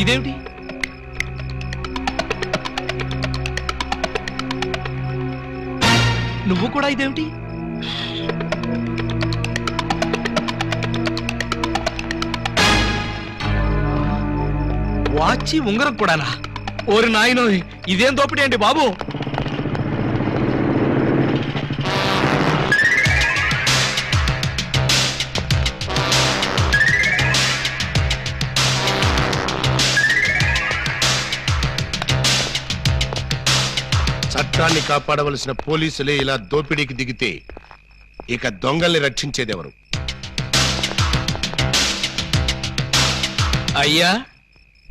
ఇదేమిటి? నువ్వు కూడా ఇదేమిటి? వాచి ఉంగరం కూడానా? ఓరి నాయనో, ఇదేం దోపిడీ అండి బాబు! చట్టాన్ని కాపాడవలసిన పోలీసులే ఇలా దోపిడీకి దిగితే ఇక దొంగల్ని రక్షించేదెవరు? అయ్యా,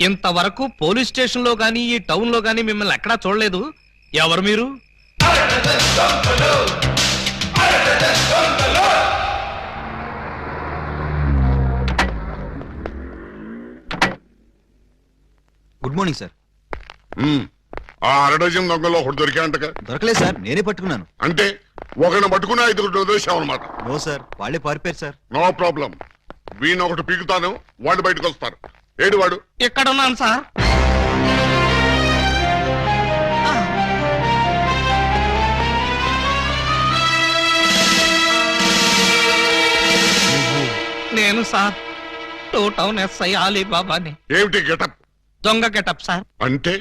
ఇంతవరకు పోలీస్ స్టేషన్ లో గానీ ఈ టౌన్ లో గానీ మిమ్మల్ని ఎక్కడా చూడలేదు. ఎవరు మీరు? Good morning sir. ఆ అరడజన్ దొంగలో ఒకటి దొరికాయంటగా? దొరకలేదు సార్, నేనే పట్టుకున్నాను. అంటే ఒకరిని పట్టుకుని 5 వదిలేసావు అనమాట? నో సార్, వాళ్ళే పారిపోయారు సార్. నో ప్రాబ్లం, వీణ ఒకటి పీకుతాను, వాళ్ళు బయటకు వస్తారు. ఏడు వాడు? ఇక్కడ ఉన్నాను సార్. నేను సార్, 2 టౌన్ ఎస్ఐ అలీబాబాని. ఏమిటి గెటప్? దొంగ గెటప్ సార్. అంటే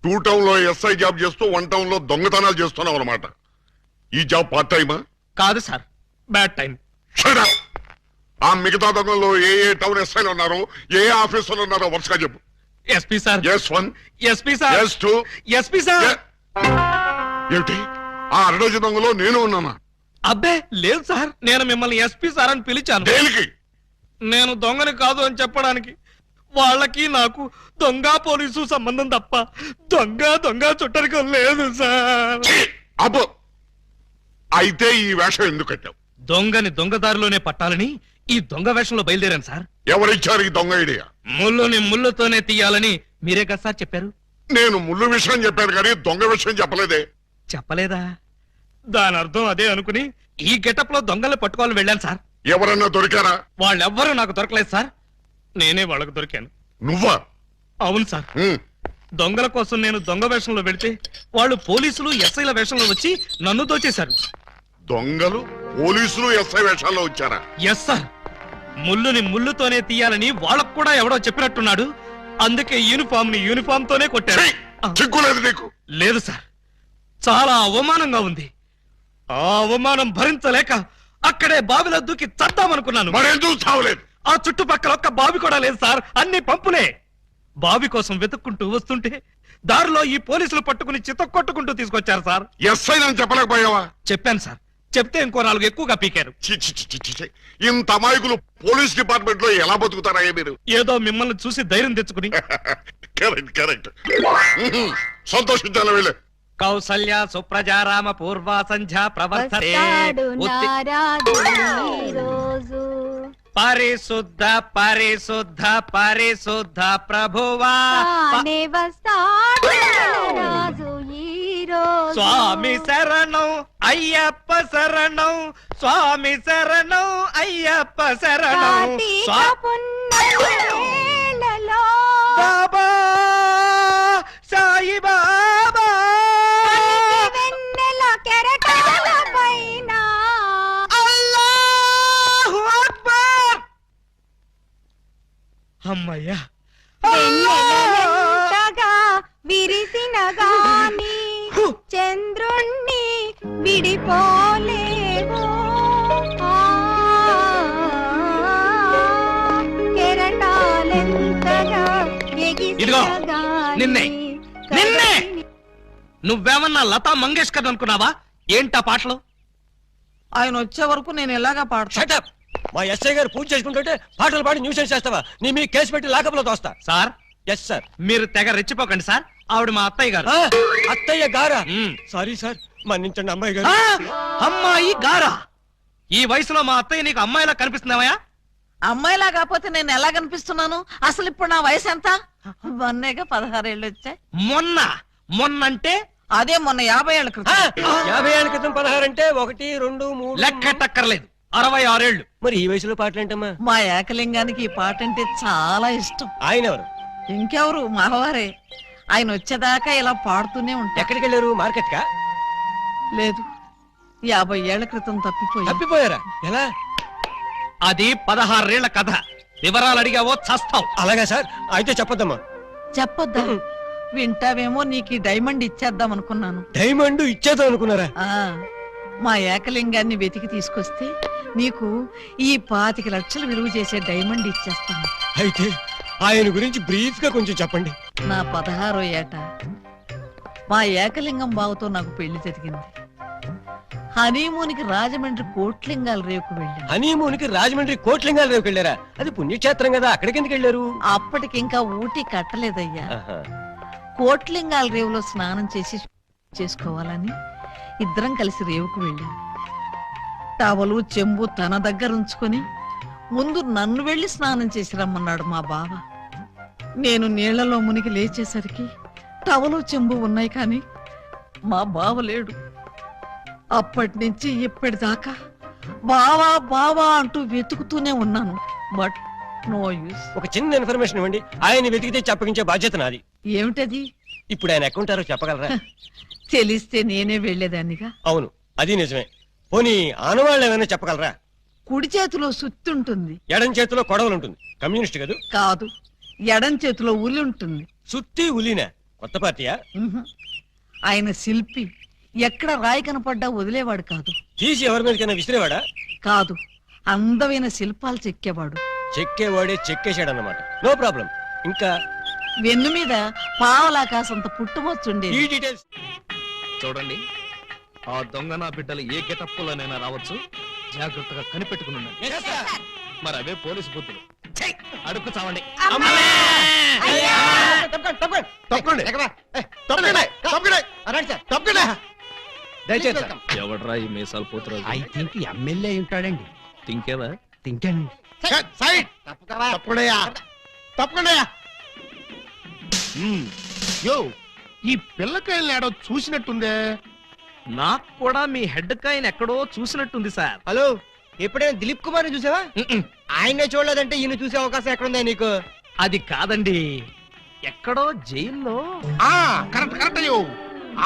2 టౌన్ లో ఎస్ఐ జాబ్ చేస్తూ 1 టౌన్ లో దొంగతనాలు చేస్తున్నావు అనమాట. ఈ జాబ్ పార్ట్ టైమా? కాదు sir, bad time. Shut up! ఆ మిగతా దొంగల్లో ఏ టౌన్ ఎస్ఐలు ఉన్నారో, ఏ ఆఫీసర్లు ఉన్నారో వరుసగా చెప్పు. SP sir. S1, SP sir. S2, SP sir. ఏమిటి ఆ అరడజన్ దొంగలో నేను ఉన్నానా? అబ్బే లేదు సార్, నేను మిమ్మల్ని ఎస్పీ సార్ అని పిలిచాను. దేనికి? నేను దొంగని కాదు అని చెప్పడానికి. వాళ్ళకి నాకు దొంగ పోలీసు సంబంధం తప్ప దొంగ చుట్టరికం లేదు సార్. అబ్బో, అయితే ఈ వేషం ఎందుకు కట్టావు? దొంగని దొంగదారిలోనే పట్టాలని ఈ దొంగ వేషంలో బయలుదేరాను సార్. ఎవరిచ్చారు ఈ దొంగ ఐడియా? ముళ్ళుని ముళ్ళుతోనే తీయాలని మీరే కదా సార్ చెప్పారు. నేను ముళ్ళు విషయం చెప్పాను కానీ దొంగ విషయం చెప్పలేదే. చెప్పలేదా? దాని అర్థం అదే అనుకుని ఈ గెటప్ లో దొంగలు పట్టుకోవాలని వెళ్ళాను సార్. ఎవరన్నా దొరికారా? వాళ్ళెవ్వరూ నాకు దొరకలేదు సార్, నేనే వాళ్ళకు దొరికాను. నువ్వా? అవును సార్. దొంగల కోసం నేను దొంగ వేషంలో వెళితే వాళ్ళు పోలీసులు ఎస్ఐల వేషంలో వచ్చి నన్ను దోచేశారు. దొంగలు పోలీసులు ఎస్ఐ వేషాల్లో వచ్చారా? ఎస్ సార్, ముళ్ళుని ముళ్ళుతోనే తీయాలని వాళ్ళకు కూడా ఎవడో చెప్పినట్టున్నాడు. అందుకే యూనిఫామ్ తోనే కొట్టారు. చిక్కులేదు నీకు? లేదు సార్, చాలా అవమానంగా ఉంది. ఆ అవమానం భరించలేక అక్కడే బావిలో దూకి చద్దామనుకున్నాను. మరెందుకు చావలేదు? ఆ చుట్టుపక్కల ఒక్క బావి కూడా లేదు సార్, అన్ని పంపులే. బావి కోసం వెతుక్కుంటూ వస్తుంటే దారిలో ఈ పోలీసులు పట్టుకుని చితక్కొట్టుకుంటూ తీసుకొచ్చారు సార్. ఎస్ఐ అని చెప్పలేకపోయావా? చెప్పాను సార్, చెప్తే ఇంకో 4 ఎక్కువగా పీకారు. ఇంత అమాయకులు పోలీస్ డిపార్ట్మెంట్ లో ఎలా బతుకుతారా మీరు? ఏదో మిమ్మల్ని చూసి ధైర్యం తెచ్చుకుని. కరెక్ట్. సంతోషించాలి వీళ్ళు. కౌసల్య సుప్రజారామ పూర్వ సంధ్యా ప్రవర్తతే పరిశుద్ధ ప్రభువా స్వామి శరణం అయ్యప్ప శరణం, స్వామి శరణం అయ్యప్ప శరణం. బాబా సాయి బాబా అల్లాహు అక్బర్. అమ్మయ్యా, విరిసిన గాని చంద్రుణ్ణి విడిపోలేవు, కెరటాలెంతగా ఇదిగో నిన్నే నువ్వేమన్నా లతా మంగేష్కర్ అనుకున్నావా? ఏంటా పాటలు? ఆయన వచ్చే వరకు నేను ఎలాగా పాడతా? మా ఎస్ఐ గారు పూజ చేసుకుంటుంటే పాటలు పాడి న్యూసెన్స్ చేస్తావా? నీ మీ కేసు పెట్టి లాకప్లో తోస్తా. Sir, yes sir. మీరు తెగ రెచ్చిపోకండి సార్, ఆవిడ మా అత్తయ్య గారు. అత్తయ్య గారా? సారీ సార్, మన్నించండి అమ్మాయి గారు. అమ్మాయి గారా? ఈ వయసులో మా అత్తయ్య నీకు అమ్మాయిలా కనిపిస్తున్నావా? అమ్మాయిలా కాకపోతే నేను ఎలా కనిపిస్తున్నాను? అసలు ఇప్పుడు నా వయసు ఎంత? మొన్నేగా 16 ఏళ్ళు వచ్చాయి. మొన్నంటే అదే మొన్న 50 ఏళ్ల క్రితం. 50 ఏళ్ల క్రితం 16 అంటే 1, 2, 3 లెక్కటక్కర్లేదు, 66 ఏళ్ళు. మరి ఈ వయసులో పాటలు ఏంటమ్మా? మా ఏకలింగానికి ఈ పాట అంటే చాలా ఇష్టం. ఆయన ఎవరు? ఇంకెవరు మావారే. ఆయన వచ్చేదాకా ఇలా పాడుతూనే ఉంటా. ఎక్కడికి వెళ్ళారు? మార్కెట్ కా? లేదు, 50 ఏళ్ల క్రితం తప్పిపోయి. తప్పిపోయారా? ఎలా? అది 16 ఏళ్ల కథ. వివరాలు అడిగావో చస్తావు. అలాగా సార్, అయితే చెప్పొద్దమ్మా. చెప్పొద్దా? వింటావేమో, నీకు ఈ డైమండ్ ఇచ్చేద్దాం అనుకున్నాను. డైమండ్ ఇచ్చేద్దాం అనుకున్నారా? ఆ మా ఏకలింగాన్ని వెతికి తీసుకొస్తే నీకు ఈ 25 లక్షలు విలువ చేసే డైమండ్ ఇచ్చేస్తాను. అయితే ఆయన గురించి బ్రీఫ్ గా కొంచెం చెప్పండి. నా 16వ ఏట మా ఏకలింగం బావతో నాకు పెళ్లి జరిగింది. హనీమూన్కి రాజమండ్రి కోట్లింగాల రేవుకు వెళ్ళాను. హనీమూన్ కి రాజమండ్రి కోట్లింగాల రేవుకి వెళ్ళారా? అది పుణ్యక్షేత్రం కదా, అక్కడికి ఎందుకు వెళ్ళారు? అప్పటికింకా ఊటీ కట్టలేదయ్యా. ఆహా. కోట్లింగాల రేవులో స్నానం చేసుకోవాలని ఇద్దరం కలిసి రేవుకు వెళ్ళాం. టవలు చెంబు తన దగ్గర ఉంచుకొని ముందు నన్ను వెళ్లి స్నానం చేసి రమ్మన్నాడు మా బావ. నేను నీళ్లలో మునిగి లేచేసరికి టవలు చెంబు ఉన్నాయి, కానీ మా బావ లేడు. అప్పటి నుంచి ఇప్పటిదాకా బావా బావా అంటూ వెతుకుతూనే ఉన్నాను. But no use. ఒక చిన్న ఇన్ఫర్మేషన్ ఇవ్వండి, ఆయన వెతికితే చెప్పగించే బాధ్యత నాది. ఏమిటది? ఇప్పుడు ఆయన ఎక్కడుంటారో చెప్పగలరా? తెలిస్తే నేనే వెళ్లేదాన్నిగా. అవును, అది నిజమే. పోనీ ఆనవాళ్ళు ఏమైనా చెప్పగలరా? కుడి చేతిలో సుత్తి ఉంటుంది, ఎడం చేతిలో కొడవలు ఉంటుంది. కమ్యూనిస్ట్ కదూ? కాదు, ఎడం చేతిలో ఉలి ఉంటుంది. సుత్తి ఉలీనా? కొత్త పార్టీయా? ఉహు. ఆయన శిల్పి, ఎక్కడ రాయి కనపడ్డా వదిలేవాడు కాదు. తీసి ఎవరి మీదకైనా విసిరేవాడా? కాదు, అందమైన శిల్పాలు చెక్కేవాడు. చెక్కేవాడే చెక్కేశాడన్నమాట. No problem. ఇంకా వెన్ను మీద పావలాకాసంత పుట్టుమొచ్చుండేది. ఈ డీటెయిల్స్ చూడండి, ఆ దొంగ నా బిడ్డలు ఏ గెటప్పులోనైనా రావచ్చు. జాగ్రత్తగా కనిపెట్టుకుని ఉండండి. మరి అవే పోలీసు బుద్ధులు. అడుక్కు చావండి. ఎవడ్రా ఈ మీసాలు పోతురా? ఐ థింక్ ఎమ్మెల్యే ఉంటాడండి. తింకేవా? తింటానండి. యో, ఈ పిల్లకాయలు ఏడో చూసినట్టుందే. నాకు కూడా మీ హెడ్ కాయని ఎక్కడో చూసినట్టుంది సార్. హలో, ఎప్పుడైనా దిలీప్ కుమార్ చూసావా? ఆయనే చూడలేదంటే ఈయన చూసే అవకాశం ఎక్కడుందా నీకు? అది కాదండి, ఎక్కడో జైల్లో. కరెక్ట్ కరెక్ట్ అయ్యో.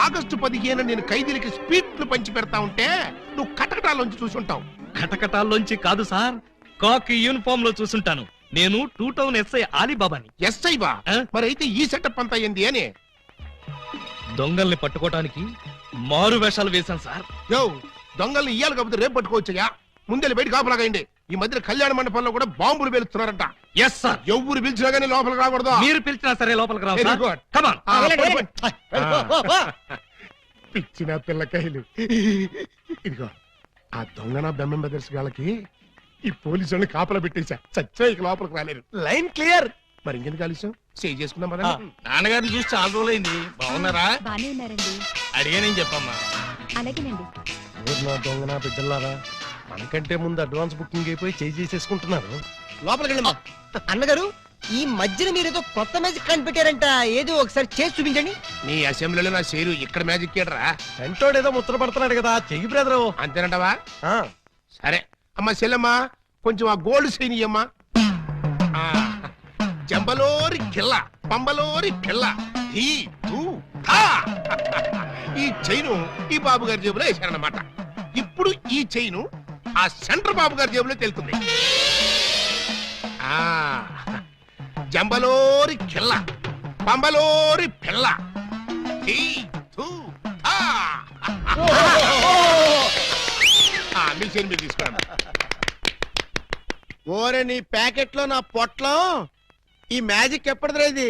ఆగస్టు 15 నేను ఖైదీలకి స్పీట్లు పంచి పెడతా ఉంటే నువ్వు కటకటాల్లోంచి చూసుంటావు. కటకటాల్లోంచి కాదు సార్, కాకి యూనిఫామ్ లో చూసుంటాను. నేను 2 టౌన్ ఎస్ఐ ఆలీబాబాని. ఎస్ఐ బా? మరి అయితే ఈ సెటప్ అంతా ఏంది అని? దొంగల్ని పట్టుకోవటానికి మారు వేషాలు వేశాను సార్. యో, దొంగల్ని ఇయ్యాలి కాకపోతే రేపు పట్టుకోవచ్చయ్యా. ముందే బయట కాపలాగండి. ఈ మధ్య కళ్యాణ మండపంలో కూడా బాంబులు పేలుస్తున్నారంట. Yes sir. ఎవరు పిలిచినా గానీ లోపలికి రాకూడదు. మీరు పిలిచినా సరే లోపలికి రావు Very sir. good. Come on. పిచ్చిన పిల్లకాయలు. ఇదిగో, ఆ దొంగన బెమ్మం బెదర్స్ వాళ్ళకి ఈ పోలీసు వాళ్ళని కాపలా పెట్టేశా. చచ్చా ఇక లోపలికి రాలేరు. Line clear. మరి ఇంకెందుకు ఆలస్యం? సేవ్ చేసుకుందాం కదా. నాన్నగారిని చూసి చాలా రోజులైంది. బాగున్నారా? బానే ఉన్నారండి. అడిగానేం చెప్పమ్మా. అలాగేనండి. నా దొంగన బిడ్డలారా, మనకంటే ముందు అడ్వాన్స్ బుకింగ్ అయిపోయి చేసేసుకుంటున్నారు. లోపలికి వెళ్ళమ్మా. అన్నగారు, ఈ మధ్యన మీరు ఏదో కొత్త మ్యాజిక్ కనిపెట్టారంట. ఏదో ఒకసారి చేసి చూపించండి. నీ అసెంబ్లీలో నా షేరు ఇక్కడ మ్యాజిక్ ఏడరా? వెంటోడేదో ముచ్చట పడుతున్నాడు కదా, చెయ్యి బ్రదరు. అంతేనంటావా? సరే అమ్మా చెల్లమ్మా, కొంచెం ఆ గోల్డ్ సైన్ ఇయ్యమ్మా. జంబలోరి కిల్ల, పంబలోరి పిల్ల. ఈ చైను ఈ బాబు గారి జేబులో వేశారన్నమాట. ఇప్పుడు ఈ చైను ఆ సెంటర్ బాబు గారి జేబులో తెలుతుంది. జంబలోరి కిల్ల, పంబలోరి పిల్ల. మీ చైన్ మీరు తీసుకోండి. ఓరే, నీ ప్యాకెట్ లో నా పొట్లో ఈ మ్యాజిక్ ఎప్పటిదిరా? ఇది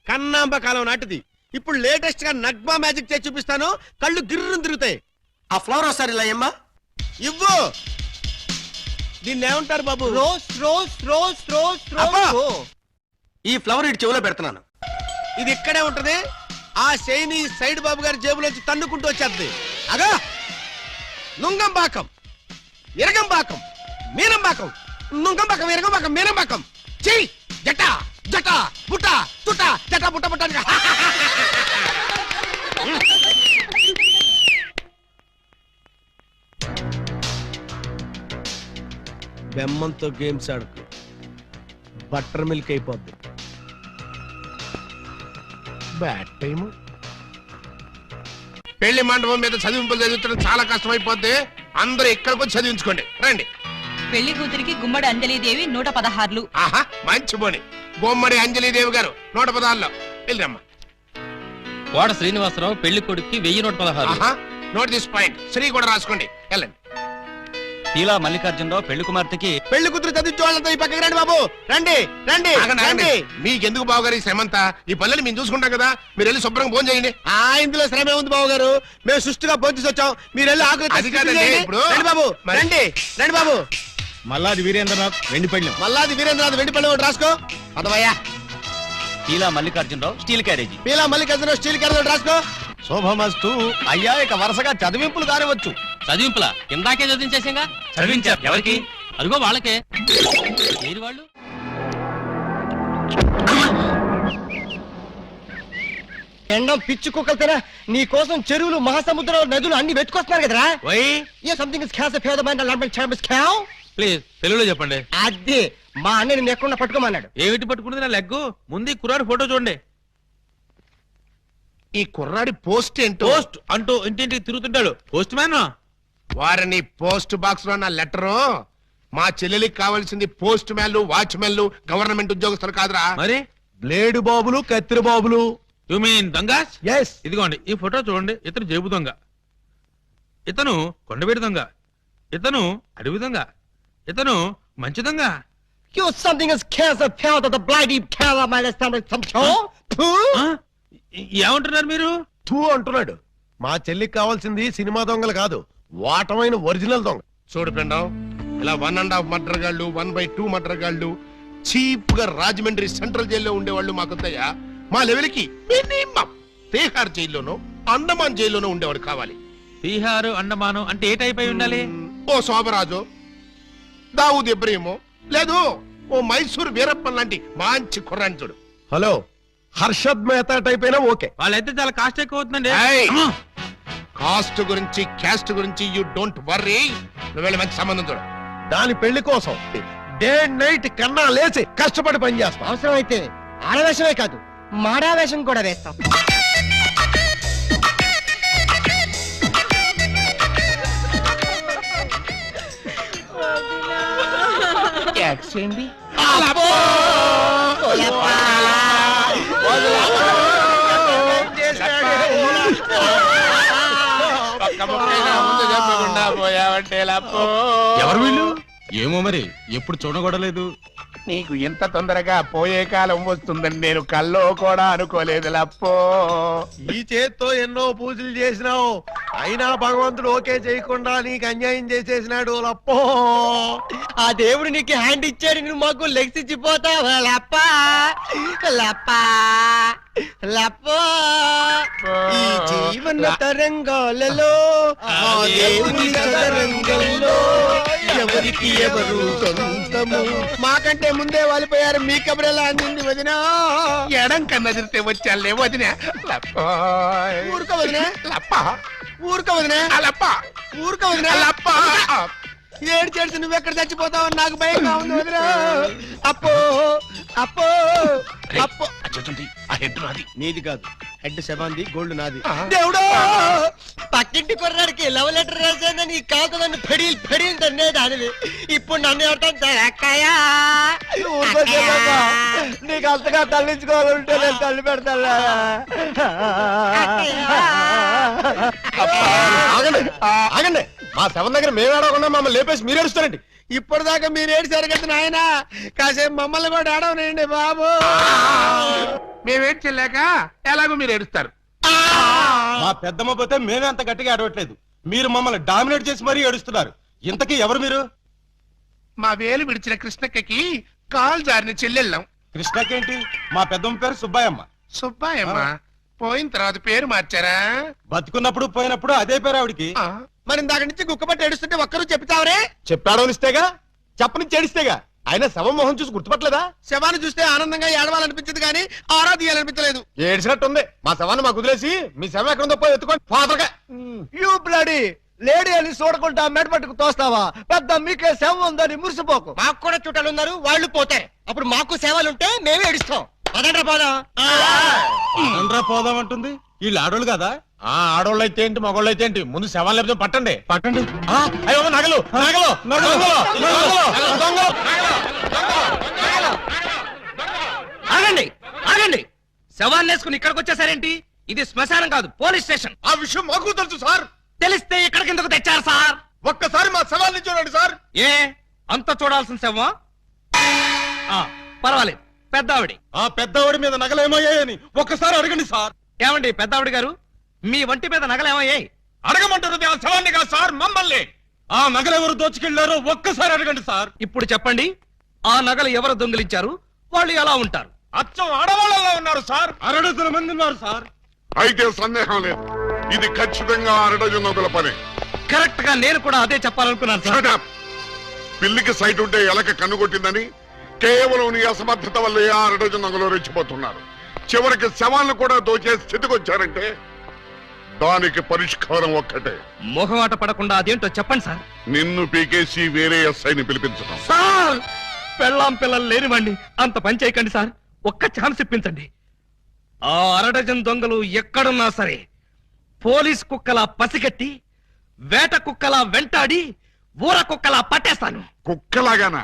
కన్నాంబ కాలం నాటిది. ఇప్పుడు లేటెస్ట్ గా నగ్మా మ్యాజిక్ చేసి చూపిస్తాను. కళ్ళు గిర్రును తిరుగుతాయి. ఆ ఫ్లవర్ ఒకసారి ఇలా అమ్మా. ఇవ్వు. దీన్ని ఏమంటారు బాబు? Rose rose rose rose rose. ఈ ఫ్లవర్ ఇటు చెవులో పెడుతున్నాను. ఇది ఇక్కడే ఉంటది. ఆ శైని సైడ్ బాబు గారి జేబులోంచి తన్నుకుంటూ వచ్చేది. అగా నుంగంబాకం, ఇరగంబాకం, మీనంబాకం, నుంగంబాకం, ఇరగంబాకం, మీనంబాకం. చెయ్యి జట జట బుట్ట తుట జట బుట్ట బుట్ట. బెమ్మంతో గేమ్స్ ఆడుకు, బటర్ మిల్క్ అయిపోద్ది. Bad time. పెళ్లి మండపం మీద చదివింపులు చదివించడం చాలా కష్టం అయిపోద్ది. అందరూ ఇక్కడికి వచ్చి చదివించుకోండి. రండి. పెళ్లి కూతురికి గుమ్మడి అంజలీదేవి 116. ఆహా, మంచి పోని. గుమ్మడి అంజలీదేవి గారు 116లో వెళ్ళమ్మా. వాడ శ్రీనివాసరావు పెళ్లి కొడుక్కి 1116. ఆహా, నోట్ దిస్ పాయింట్. శ్రీ కూడా రాసుకోండి. వెళ్ళండి. తీలా మల్లికార్జునరావు పెళ్లి కుమార్తెకి పెళ్లి కూతురు చదివించే వాళ్ళతో ఈ పక్కకి రండి బాబు. రండి రండి ఆగండి, ఆగండి. రండి. మీకెందుకు బావగారు ఈ శ్రమంతా? ఈ పనులని మేము చూసుకుంటాం కదా. మీరు వెళ్ళి శుభ్రంగా భోజనం చేయండి. ఇందులో శ్రమే ఉంది బాబు గారు. మేము సుష్టిగా భోజనం వచ్చాం. మీరు వెళ్ళి ఆకులు అది కాదండి, ఇప్పుడు రండి బాబు. మరి- రండి రండి బాబు. మల్లాది వీరేంద్రనాథ్ వెండి పళ్ళెం, మల్లాది వీరేంద్రనాథ్ వెండి పళ్ళు ఒకటి రాసుకో. పదవయ్యా. తీలా మల్లికార్జునరావు స్టీల్ క్యారేజీ. పీలా మల్లికార్జున స్టీల్ క్యారెట్ ఒకటి రాసుకో. శోభమస్తు. అయ్యా ఇక వరుసగా చదివింపులు కానివచ్చు. చదివింపులా ఇందాకే చదివించేసాగా. చదివించారు ఎవరికి? అదిగో వాళ్ళకే. ఏది వాళ్ళు? ఎండం పిచ్చి కుక్కలతేనా నీ కోసం చెరువులు మహాసముద్రాలు నదులు అన్ని వెతుకొస్తున్నారు కదరా. A something is cast fair the mind language చాంబస్ క్యావ్. ప్లీజ్ తెలుగులో చెప్పండి. అదే మా అన్న నిన్ను ఎక్కడ పట్టుకోమన్నాడు. ఏమిటి పట్టుకున్నది నా లెగ్గు? ముందు కుర్రాడు ఫోటో చూడండి. ఈ కుర్రాడి పోస్ట్ ఏంటో. పోస్ట్ అంటూ ఇంటింటికి తిరుగుతుంటాడు. Postman. వారిని పోస్ట్ బాక్స్ లో నా లెటరు. మా చెల్లెలికి కావాల్సింది పోస్ట్ మ్యాన్లు, వాచ్మెన్లు, గవర్నమెంట్ ఉద్యోగస్తులు కాదురా. మరి బ్లేడు బాబులు కత్తిరి బాబులు. యు మీన్ దొంగస్? ఎస్. ఇదిగోండి ఈ ఫోటో చూడండి. ఇతను జేబు దొంగ, ఇతను కొండవీడి దొంగ, ఇతను అడవి దొంగ, ఇతను మంచి దొంగ. You something is cancer pound of the bloody color my stomach some show. ఆ? ఏమంటున్నారు మీరు? తూ అంటున్నాడు. మా చెల్లికి కావాల్సింది సినిమా దొంగలు కాదు, వాటమైన ఒరిజినల్ దొంగ. చూడు పిండం, ఇలా 1.5 మర్డర్ గాళ్ళు, 1/2 మర్డర్ గాళ్ళు చీప్ గా రాజమండ్రి సెంట్రల్ జైల్లో ఉండేవాళ్ళు మాకొద్దయ్యా. మా లెవెల్కి మినిమం తీహార్ జైల్లోనో అండమాన్ జైల్లోనో ఉండేవాడు కావాలి. బీహారు అండమాను అంటే ఏ టైప్ అయి ఉండాలి? ఓ శోభరాజు, దావుద్ ఇబ్రహీమో, లేదు ఓ మైసూర్ వీరప్పన్ లాంటి మంచి కుర్రాన్ని చూడు. హలో, హర్షద్ మెహతా టైప్ అయినా ఓకే. వాళ్ళైతే చాలా కాస్ట్ ఎక్కువ అవుతుందండి. ఏయ్! అమ్మా! కాస్ట్ గురించి క్యాస్ట్ గురించి యూ డోంట్ వర్రీ. నువ్వు వెళ్ళి మంచి సంబంధం చూడు. దాని పెళ్లి కోసం డే నైట్ కన్నా లేచి కష్టపడి పని చేస్తాం. అవసరం అయితే ఆడవేషమే కాదు మాడావేషం కూడా వేస్తాం. ఎవరు వీళ్ళు? ఏమో మరి, ఎప్పుడు చూడగొడలేదు. నీకు ఎంత తొందరగా పోయే కాలం వస్తుందని నేను కల్లో కూడా అనుకోలేదు లప్పో. ఈ చేత్తో ఎన్నో పూజలు చేసినావు, అయినా భగవంతుడు ఓకే చేయకుండా నీకు అన్యాయం చేసేసినాడు లప్పో. ఆ దేవుడు నీకు హ్యాండ్ ఇచ్చాడు, నువ్వు మాకు లెగ్స్ ఇచ్చిపోతావా లప్ప లప్ప లప్ప. ఈ జీవన తరంగాలలో ఆ దేవుని తరంగంలో ఎవరికి ఎవరు సొంతము. మాకంటే ముందే వాలిపోయారు, మీ కబురెలా అందింది వదినా? ఎడం కన్నదిరితే వచ్చాలే వదిన. ఊరుకో వదినా, లప్ప ఊరుకో వదినా, లప్ప ఊరుకో వదినా. లప్ప. ఏడు చేసి నువ్వెక్కడ చచ్చిపోతావు నాకు భయంగా ఉంది వదినా. అప్పో అప్పో అప్పో. ఆ హెడ్ నాది. నీది కాదు, హెడ్ శవాంది, గోల్డ్ నాది. దేవుడు పక్కింటి కుర్రాడికి లవ్ లెటర్ రాశాను, నీ కాదు నన్ను ఫెడీల్ ఫెడీల్ తన్నే దానివి. ఇప్పుడు నన్ను ఎవరు అక్కయ్యా నీకు అంతగా తల్లించుకోవాలంటే నేను తల్లి పెడతా. ఆగండి ఆగండి, మా శవం దగ్గర మేము ఏడవకుండా మమ్మల్ని లేపేసి మీరు ఏడుస్తారండి. ఇప్పటిదాకా మీరు ఏడ్చారు కదా నాయన, కాసేపు మమ్మల్ని కూడా ఏడవనండి బాబు. మేమేడ్చలేక ఎలాగో మీరు ఏడుస్తారు. మా పెద్దమ్మ పోతే మేమే అంత గట్టిగా ఏడవట్లేదు, మీరు మమ్మల్ని డామినేట్ చేసి మరీ ఏడుస్తున్నారు. ఇంతకీ ఎవరు మీరు? మా వేలు విడిచిన కృష్ణక్కకి కాల్ జారిన చెల్లెళ్ళం. కృష్ణకేంటి? మా పెద్దమ్మ పేరు సుబ్బాయమ్మ. సుబ్బాయమ్మ పోయిన తర్వాత పేరు మార్చారా? బతుకున్నప్పుడు పోయినప్పుడు అదే పేరు ఆవిడికి. మరి ఇందాక నుంచి గుక్కపట్టి ఏడుస్తుంటే ఒక్కరు చెప్తావరే? చెప్పాడో ఇస్తేగా, చెప్పని చేడిస్తేగా. ఆయన శవం మొహం చూసి గుర్తుపట్టలేదా? శవాన్ని చూస్తే ఆనందంగా ఏడవాలనిపించింది కానీ ఆరా తీయాలనిపించలేదు. ఏడిచినట్టుంది. మా శవాన్ని మాకు వదిలేసి మీ శవం ఎక్కడ ఉందో పోయి ఎత్తుకొని ఫాదర్గా. యూ బ్లడీ లేడీ అని చూడకుండా మెడపట్టుకు తోస్తావా? పెద్ద మీకే సేవ ఉందని మురిసిపోకు. మాకు కూడా చుట్టాలు ఉన్నారు, వాళ్ళు పోతారు. అప్పుడు మాకు సేవలుంటే మేమే ఏడుస్తాం. అదంటే పోదాం. అనరా పోదామంటుంది వీళ్ళు ఆడోళ్ళు కదా. ఆడోళ్ళు అయితే ఏంటి మగోళ్ళు అయితే ఏంటి ముందు శవాలు లేకపోతే పట్టండి పట్టండి. అయ్యో నగలు నగలు ఆగండి ఆగండి, శవాన్ని వేసుకుని ఇక్కడికి వచ్చేసారేంటి? ఇది శ్మశానం కాదు, పోలీస్ స్టేషన్. ఆ విషయం మాకు తెలుసు సార్. తెలిస్తే ఇక్కడికి ఎందుకు తెచ్చారు సార్? ఒక్కసారి మా శవాల్ని చూడండి సార్. ఏ అంత చూడాల్సిన శవమా? పర్వాలేదు, పెద్దావిడి. ఆ పెద్దవాడి మీద నగలేమయ్యాయని ఒక్కసారి అడగండి సార్. ఏమండి పెద్దావిడి గారు, మీ వంటి మీద నగలేమయ్యాయి? అడగమంటారు ఆ శవాన్ని కాదు సార్, మమ్మల్ని. ఆ నగలెవరు దోచుకెళ్లారో ఒక్కసారి అడగండి సార్. ఇప్పుడు చెప్పండి, ఆ నగలు ఎవరు దొంగిలించారు? వాళ్ళు ఎలా ఉంటారు? అచ్చం ఆడవాళ్ళలో ఉన్నారు సార్. 60 మంది ఉన్నారు సార్. అయితే సందేహం లేదు, ఇది ఖచ్చితంగా 6 పని. కరెక్ట్ గా నేను కూడా అదే చెప్పాలనుకున్నాను సార్. Shut up. పిల్లికి సైట్ ఉంటే ఎలక కన్నుకొట్టిందని కేవలం నీ అసమర్థత వల్లే 6 రెచ్చిపోతున్నారు. చివరికి శవాలను కూడా దోచే స్థితికి వచ్చారంటే దానికి పరిష్కారం ఒక్కటే. మొహమాట పడకుండా అదేంటో చెప్పండి సార్. నిన్ను పీకేసి వేరే ఎస్ఐని పిలిపించడం. సార్, పెళ్ళాం పిల్లలు లేనివ్వండి, అంత పని చేయకండి సార్. ఒక్క ఛాన్స్ ఇప్పించండి. ఆ 6 దొంగలు ఎక్కడున్నా సరే పోలీస్ కుక్కలా పసిగట్టి, వేట కుక్కలా వెంటాడి, ఊర కుక్కలా పట్టేస్తాను. కుక్కలాగానా?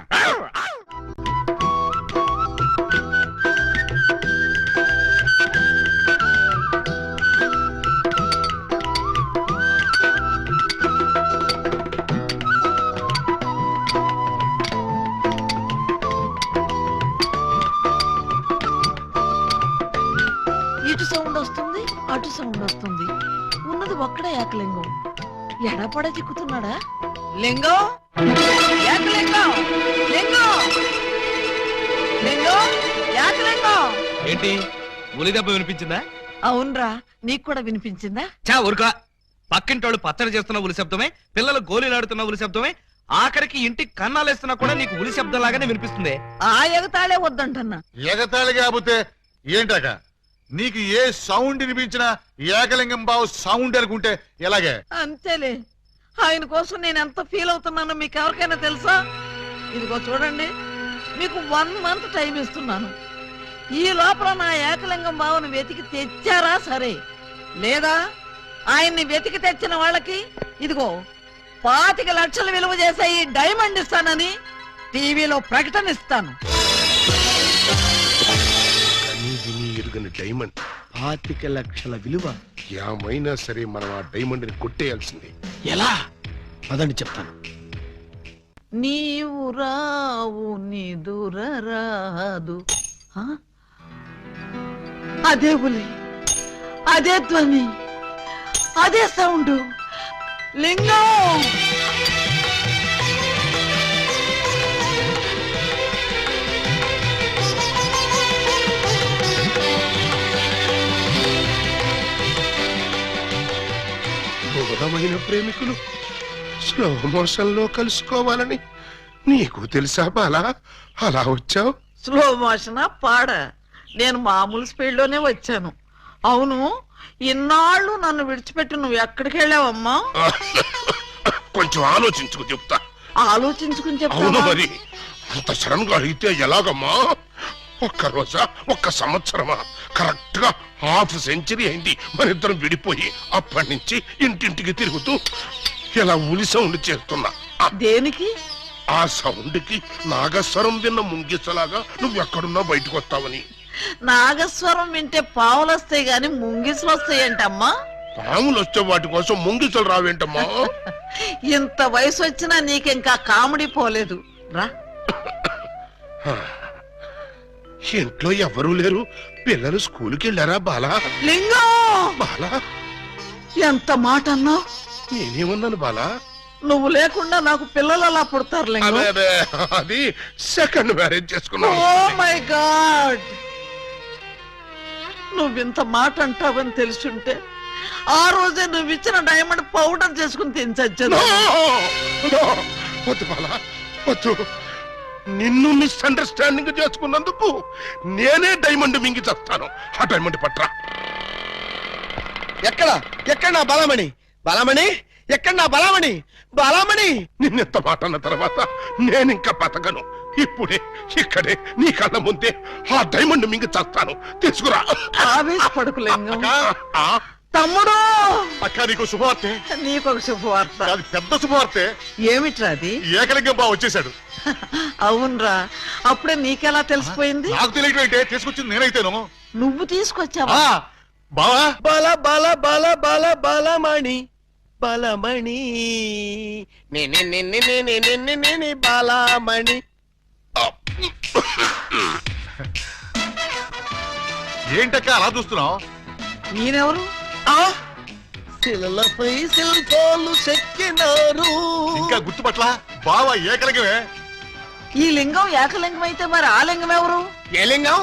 ఇటు సౌండ్ వస్తుంది, అటు సౌండ్ వస్తుంది. ఉన్నది ఒక్కడే ఏకలింగం. ఎడపడ చిక్కుతున్నాడా? లింగం, ఏకలింగం, లింగం, లింగం, ఏకలింగం. ఏంటి, ఉలి దెబ్బ వినిపించిందా? అవునరా, నీకు కూడా వినిపించిందా? చా ఊరుకా. పక్కింటోళ్ళు పచ్చడి చేస్తున్న ఉలి శబ్దమే, పిల్లలు గోళీలాడుతున్న ఉలి శబ్దమే, ఆఖరికి ఇంటికి కన్నాలేస్తున్నా కూడా నీకు ఉలి శబ్దం లాగానే వినిపిస్తుంది. ఆ ఎగతాళే వద్దంటన్నా. ఎగతాళి కాకపోతే ఏంటక? నీకు ఏ సౌండ్ వినిపించినా ఏకలింగం బావు సౌండ్ అనుకుంటే ఎలాగే? అంతేలే, ఆయన కోసం నేను ఎంత ఫీల్ అవుతున్నానో మీకు ఎవరికైనా తెలుసా? ఇదిగో చూడండి, మీకు 1 మంత్ టైం ఇస్తున్నాను. ఈ లోపల నా ఏకలింగం బావును వెతికి తెచ్చారా సరే, లేదా ఆయన్ని వెతికి తెచ్చిన వాళ్ళకి ఇదిగో 25 లక్షలు విలువ చేసే ఈ డైమండ్ ఇస్తానని టీవీలో ప్రకటన ఇస్తాను. డైమండ్ 25 లక్షల విలువ. ఏమైనా సరే మనం ఆ డైమండ్ ని కొట్టేయాల్సింది. ఎలా? అదని చెప్తాను. నీవు రావు నిదురరాదు. అదే ఉలి, అదే ధ్వని, అదే సౌండ్. లింగం, బోధమైన ప్రేమికులు స్లో మోషన్ లో కలుసుకోవాలని నీకు తెలుసా బాలా? అలా వచ్చావు. స్లో మోషనా పాడ? నేను మామూలు స్పీడ్ లోనే వచ్చాను. అవును, ఇన్నాళ్ళు నన్ను విడిచిపెట్టి నువ్వు ఎక్కడికి వెళ్ళావమ్మా? కొంచెం ఆలోచించుకు చెప్తా. ఆలోచించుకుని అవును చెప్తావా? మరి అంత సడన్ గా అడిగితే ఎలాగమ్మా? ఒక్క రోజా, ఒక్క సంవత్సరమా? కరెక్ట్ గా ½ సెంచరీ అయింది మన ఇద్దరం విడిపోయి. అప్పటి నుంచి ఇంటింటికి తిరుగుతూ ఇలా ఉలి సౌండ్ చేస్తున్నా. దేనికి? ఆ సౌండ్ కి నాగస్వరం విన్న ముంగిసలాగా నువ్వెక్కడున్నా బయటకు వస్తావని. నాగస్వరం వింటే పావులు వస్తాయి గాని ముంగిసులు వస్తాయంటమ్మా. పాములు వచ్చే వాటి కోసం ముంగిసలు రావేంటమ్మా? ఇంత వయసు వచ్చినా నీకింకా కామెడీ పోలేదు రా. ఇంట్లో ఎవరూ లేరు, పిల్లలు స్కూల్కి వెళ్ళారా బాలా? లింగం, బాలా, ఎంత మాట అన్నావు? నేనేమన్నాను బాలా? నువ్వు లేకుండా నాకు పిల్లలు అలా పుడతారు లింగం. అదే అదే, అది సెకండ్ మ్యారేజ్ చేసుకున్నాను. ఓ మై గాడ్, నువ్వింత మాట అంటావని తెలుసుంటే ఆ రోజే నువ్వు ఇచ్చిన డైమండ్ పౌడర్ చేసుకుని తినచచ్చాను. వద్దు బాలా, వద్దు. నిన్ను మిస్అండర్స్టాండింగ్ చేసుకున్నందుకు నేనే డైమండ్ మింగి చేస్తాను. ఆ డైమండ్ పట్రా. ఎక్కడ ఎక్కడ నా బలమణి? బలమణి ఎక్కడ? నా బలమణి, బలమణి. నిన్నెంత మాట అన్న తర్వాత నేనింకా బతకను. ఇప్పుడే ఇక్కడే నీ కళ్ళ ముందే ఆ డైమండ్ మింగి చేస్తాను. తీసుకురా. ఆవేశపడకు లింగం. ఆ, తమ్ముడు, అక్క నీకు శుభవార్తె. నీకొక శుభవార్త. అది పెద్ద శుభవార్తె. ఏమిట్రా అది? ఏకలింగం బావ వచ్చేసాడు. అవునరా, అప్పుడే నీకెలా తెలిసిపోయింది? నాకు తెలియటం ఏంటే, తీసుకొచ్చింది నేనైతేను. నువ్వు తీసుకొచ్చావా? బావా బాల బాల బాల బాల బాలమణి బాలమణి నేనే బాలమణి. ఏంటక్క అలా చూస్తున్నావు? నేనెవరు? శిలలపై శిల్పాలు చెక్కినారు. ఇంకా గుర్తుపట్ల బావా ఏకలింగమే. ఈ లింగం ఏకలింగం అయితే మరి ఆ లింగం ఎవరు? ఏ లింగం?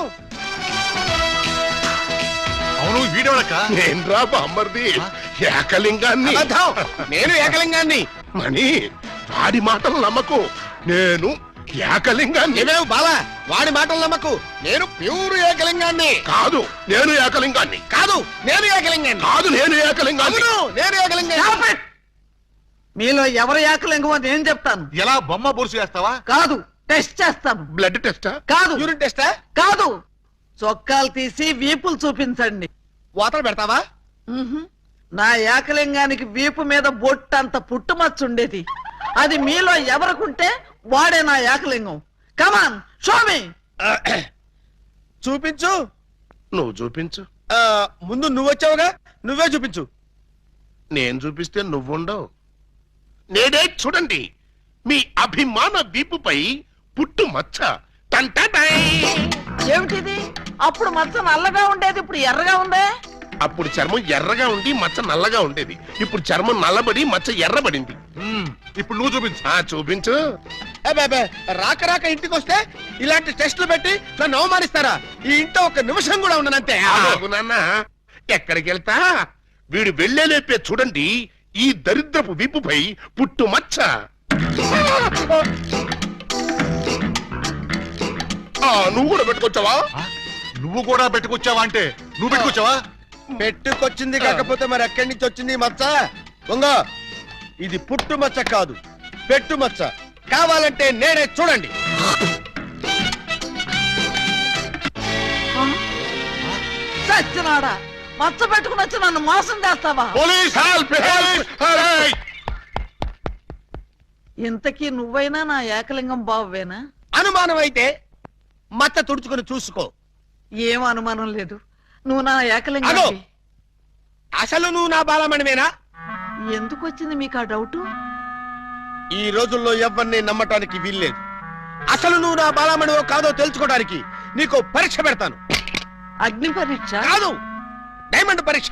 అవును వీడెవడక్క? నేను రా బామ్మర్ది, ఏకలింగాన్ని. అబద్ధం. నేను ఏకలింగాన్ని. మణి, వాడి మాటలు నమ్మకు. నేను ఏకలింగాన్ని. ఏమేవ్ బాలా, వాడి మాటలు నమ్మకు. నేను ప్యూర్ ఏకలింగాన్ని. కాదు, నేను ఏకలింగాన్ని. కాదు, నేను ఏకలింగాన్ని. కాదు, నేను ఏకలింగాన్ని. అవును, నేను ఏకలింగాన్ని. మీలో ఎవరు ఏకలింగమో నేను చెప్తాను. ఎలా బొమ్మ బొరుసు చేస్తావా? కాదు, టెస్ట్ చేస్తాను. బ్లడ్ టెస్టా? కాదు, యూరిన్ టెస్టా? కాదు, చొక్కాలు తీసి వీపులు చూపించండి. వాతలు పెడతావా? ఉహుం. నా ఏకలింగానికి వీపు మీద బొట్టంత పుట్టుమచ్చ ఉండేది. అది మీలో ఎవరికుంటే వాడే నా ఏకలింగం. కమాన్, షో మీ. చూపించు. నువ్వు చూపించు. ముందు నువ్వు వచ్చావుగా, నువ్వే చూపించు. నేను చూపిస్తే నువ్వుండవు. నేనే చూడండి, మీ అభిమాన వీపుపై పుట్టు మచ్చ. టంటటై. ఏమిటిది? అప్పుడు మచ్చ నల్లగా ఉండేది, ఇప్పుడు ఎర్రగా ఉందే. అప్పుడు చర్మం ఎర్రగా ఉండి మచ్చ నల్లగా ఉండేది. ఇప్పుడు చర్మం నల్లబడి మచ్చ ఎర్రబడింది. ఇప్పుడు నువ్వు చూపించు. చూపించు. అబ్బే, రాక రాక ఇంటికి వస్తే ఇలాంటి టెస్టులు పెట్టి నన్ను అవమానిస్తారా? ఈ ఇంట్లో ఒక నిమిషం కూడా ఉండనంతే. ఆగు నాన్న, ఎక్కడికి వెళ్తా? వీడు వెళ్ళేలేపే చూడండి ఈ దరిద్రపు వీపుపై పుట్టు మచ్చ. నువ్వు కూడా పెట్టుకొచ్చావా? నువ్వు కూడా పెట్టుకొచ్చావా అంటే నువ్వు పెట్టుకొచ్చావా? పెట్టుకొచ్చింది కాకపోతే మరి ఎక్కడి నుంచి వచ్చింది ఈ మచ్చ? ఉంగో, ఇది పుట్టు మచ్చ కాదు, పెట్టు మచ్చ. కావాలంటే నేనే చూడండి. చచ్చినాడా, మచ్చ పెట్టుకుని వచ్చి నన్ను మోసం చేస్తావా? Police help! ఇంతకీ నువ్వైనా నా ఏకలింగం బావేనా? అనుమానం అయితే మచ్చ తుడుచుకుని చూసుకో. ఏం అనుమానం లేదు, నువ్వు నా అగో, ఏకలింగం. అసలు నువ్వు నా బాలమణివేనా? ఎందుకు వచ్చింది మీకు ఆ డౌట్? ఈ రోజుల్లో ఎవరిని నమ్మటానికి వీల్లేదు. అసలు నువ్వు నా బాలమణివో కాదో తెలుసుకోవడానికి నీకు పరీక్ష పెడతాను. అగ్ని పరీక్ష కాదు, డైమండ్ పరీక్ష.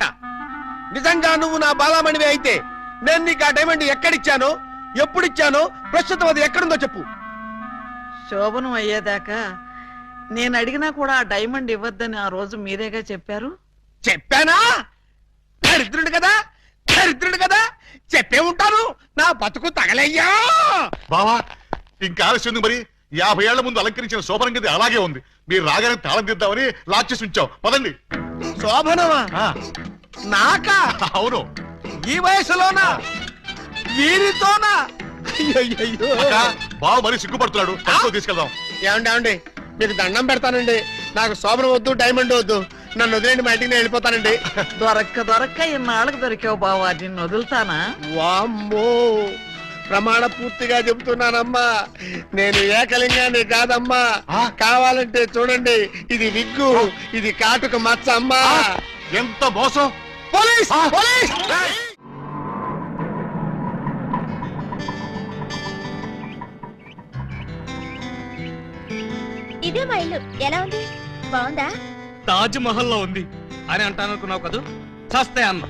నిజంగా నువ్వు నా బాలమణివే అయితే నేను నీకు ఆ డైమండ్ ఎక్కడిచ్చానో, ఎప్పుడిచ్చానో, ప్రస్తుతం అది ఎక్కడుందో చెప్పు. శోభనం అయ్యేదాకా నేను అడిగినా కూడా ఆ డైమండ్ ఇవ్వద్దని ఆ రోజు మీరేగా చెప్పారు. చెప్పానా? దరిద్రుడు కదా, దరిద్రుడు కదా, చెప్పే ఉంటాను. నా బతుకు తగలయ్యా. బావా ఇంకా ఆలస్యం మరి. 50 ఏళ్ల ముందు అలంకరించిన శోభనం గది అలాగే ఉంది. మీరు రాగానే తాళం తీద్దామని లాక్ చేసి ఉంచాం. పదండి. శోభనమా? నాకా? అవును. ఈ వయసులోనా? వీరితోనా? అయ్యయ్యయ్యో. అక్క, బావ మరీ సిగ్గుపడుతున్నాడు. తక్కువ తీసుకెళ్దాం. ఏమండి, మీకు దండం పెడతానండి. నాకు శోభనం వద్దు, డైమండ్ వద్దు. నన్ను వదిలేండి, మా ఇంటికి నేను వెళ్ళిపోతానండి. దొరక్క ఇన్నాళ్ళకి దొరికావు బావా, నిన్ను వదులుతానా? వామ్మో, ప్రమాణ పూర్తిగా చెబుతున్నానమ్మా, నేను ఏకలింగాన్ని కాదమ్మా. కావాలంటే చూడండి, ఇది విగ్గు, ఇది కాటుక మచ్చ అమ్మా. ఎంత మోసం! పోలీస్! పోలీస్! ఇదే మా ఇల్లు. ఎలా ఉంది? బాగుందా? తాజ్ మహల్ లో ఉంది అని అంటాననుకున్నావు కదూ? చస్తే అన్న.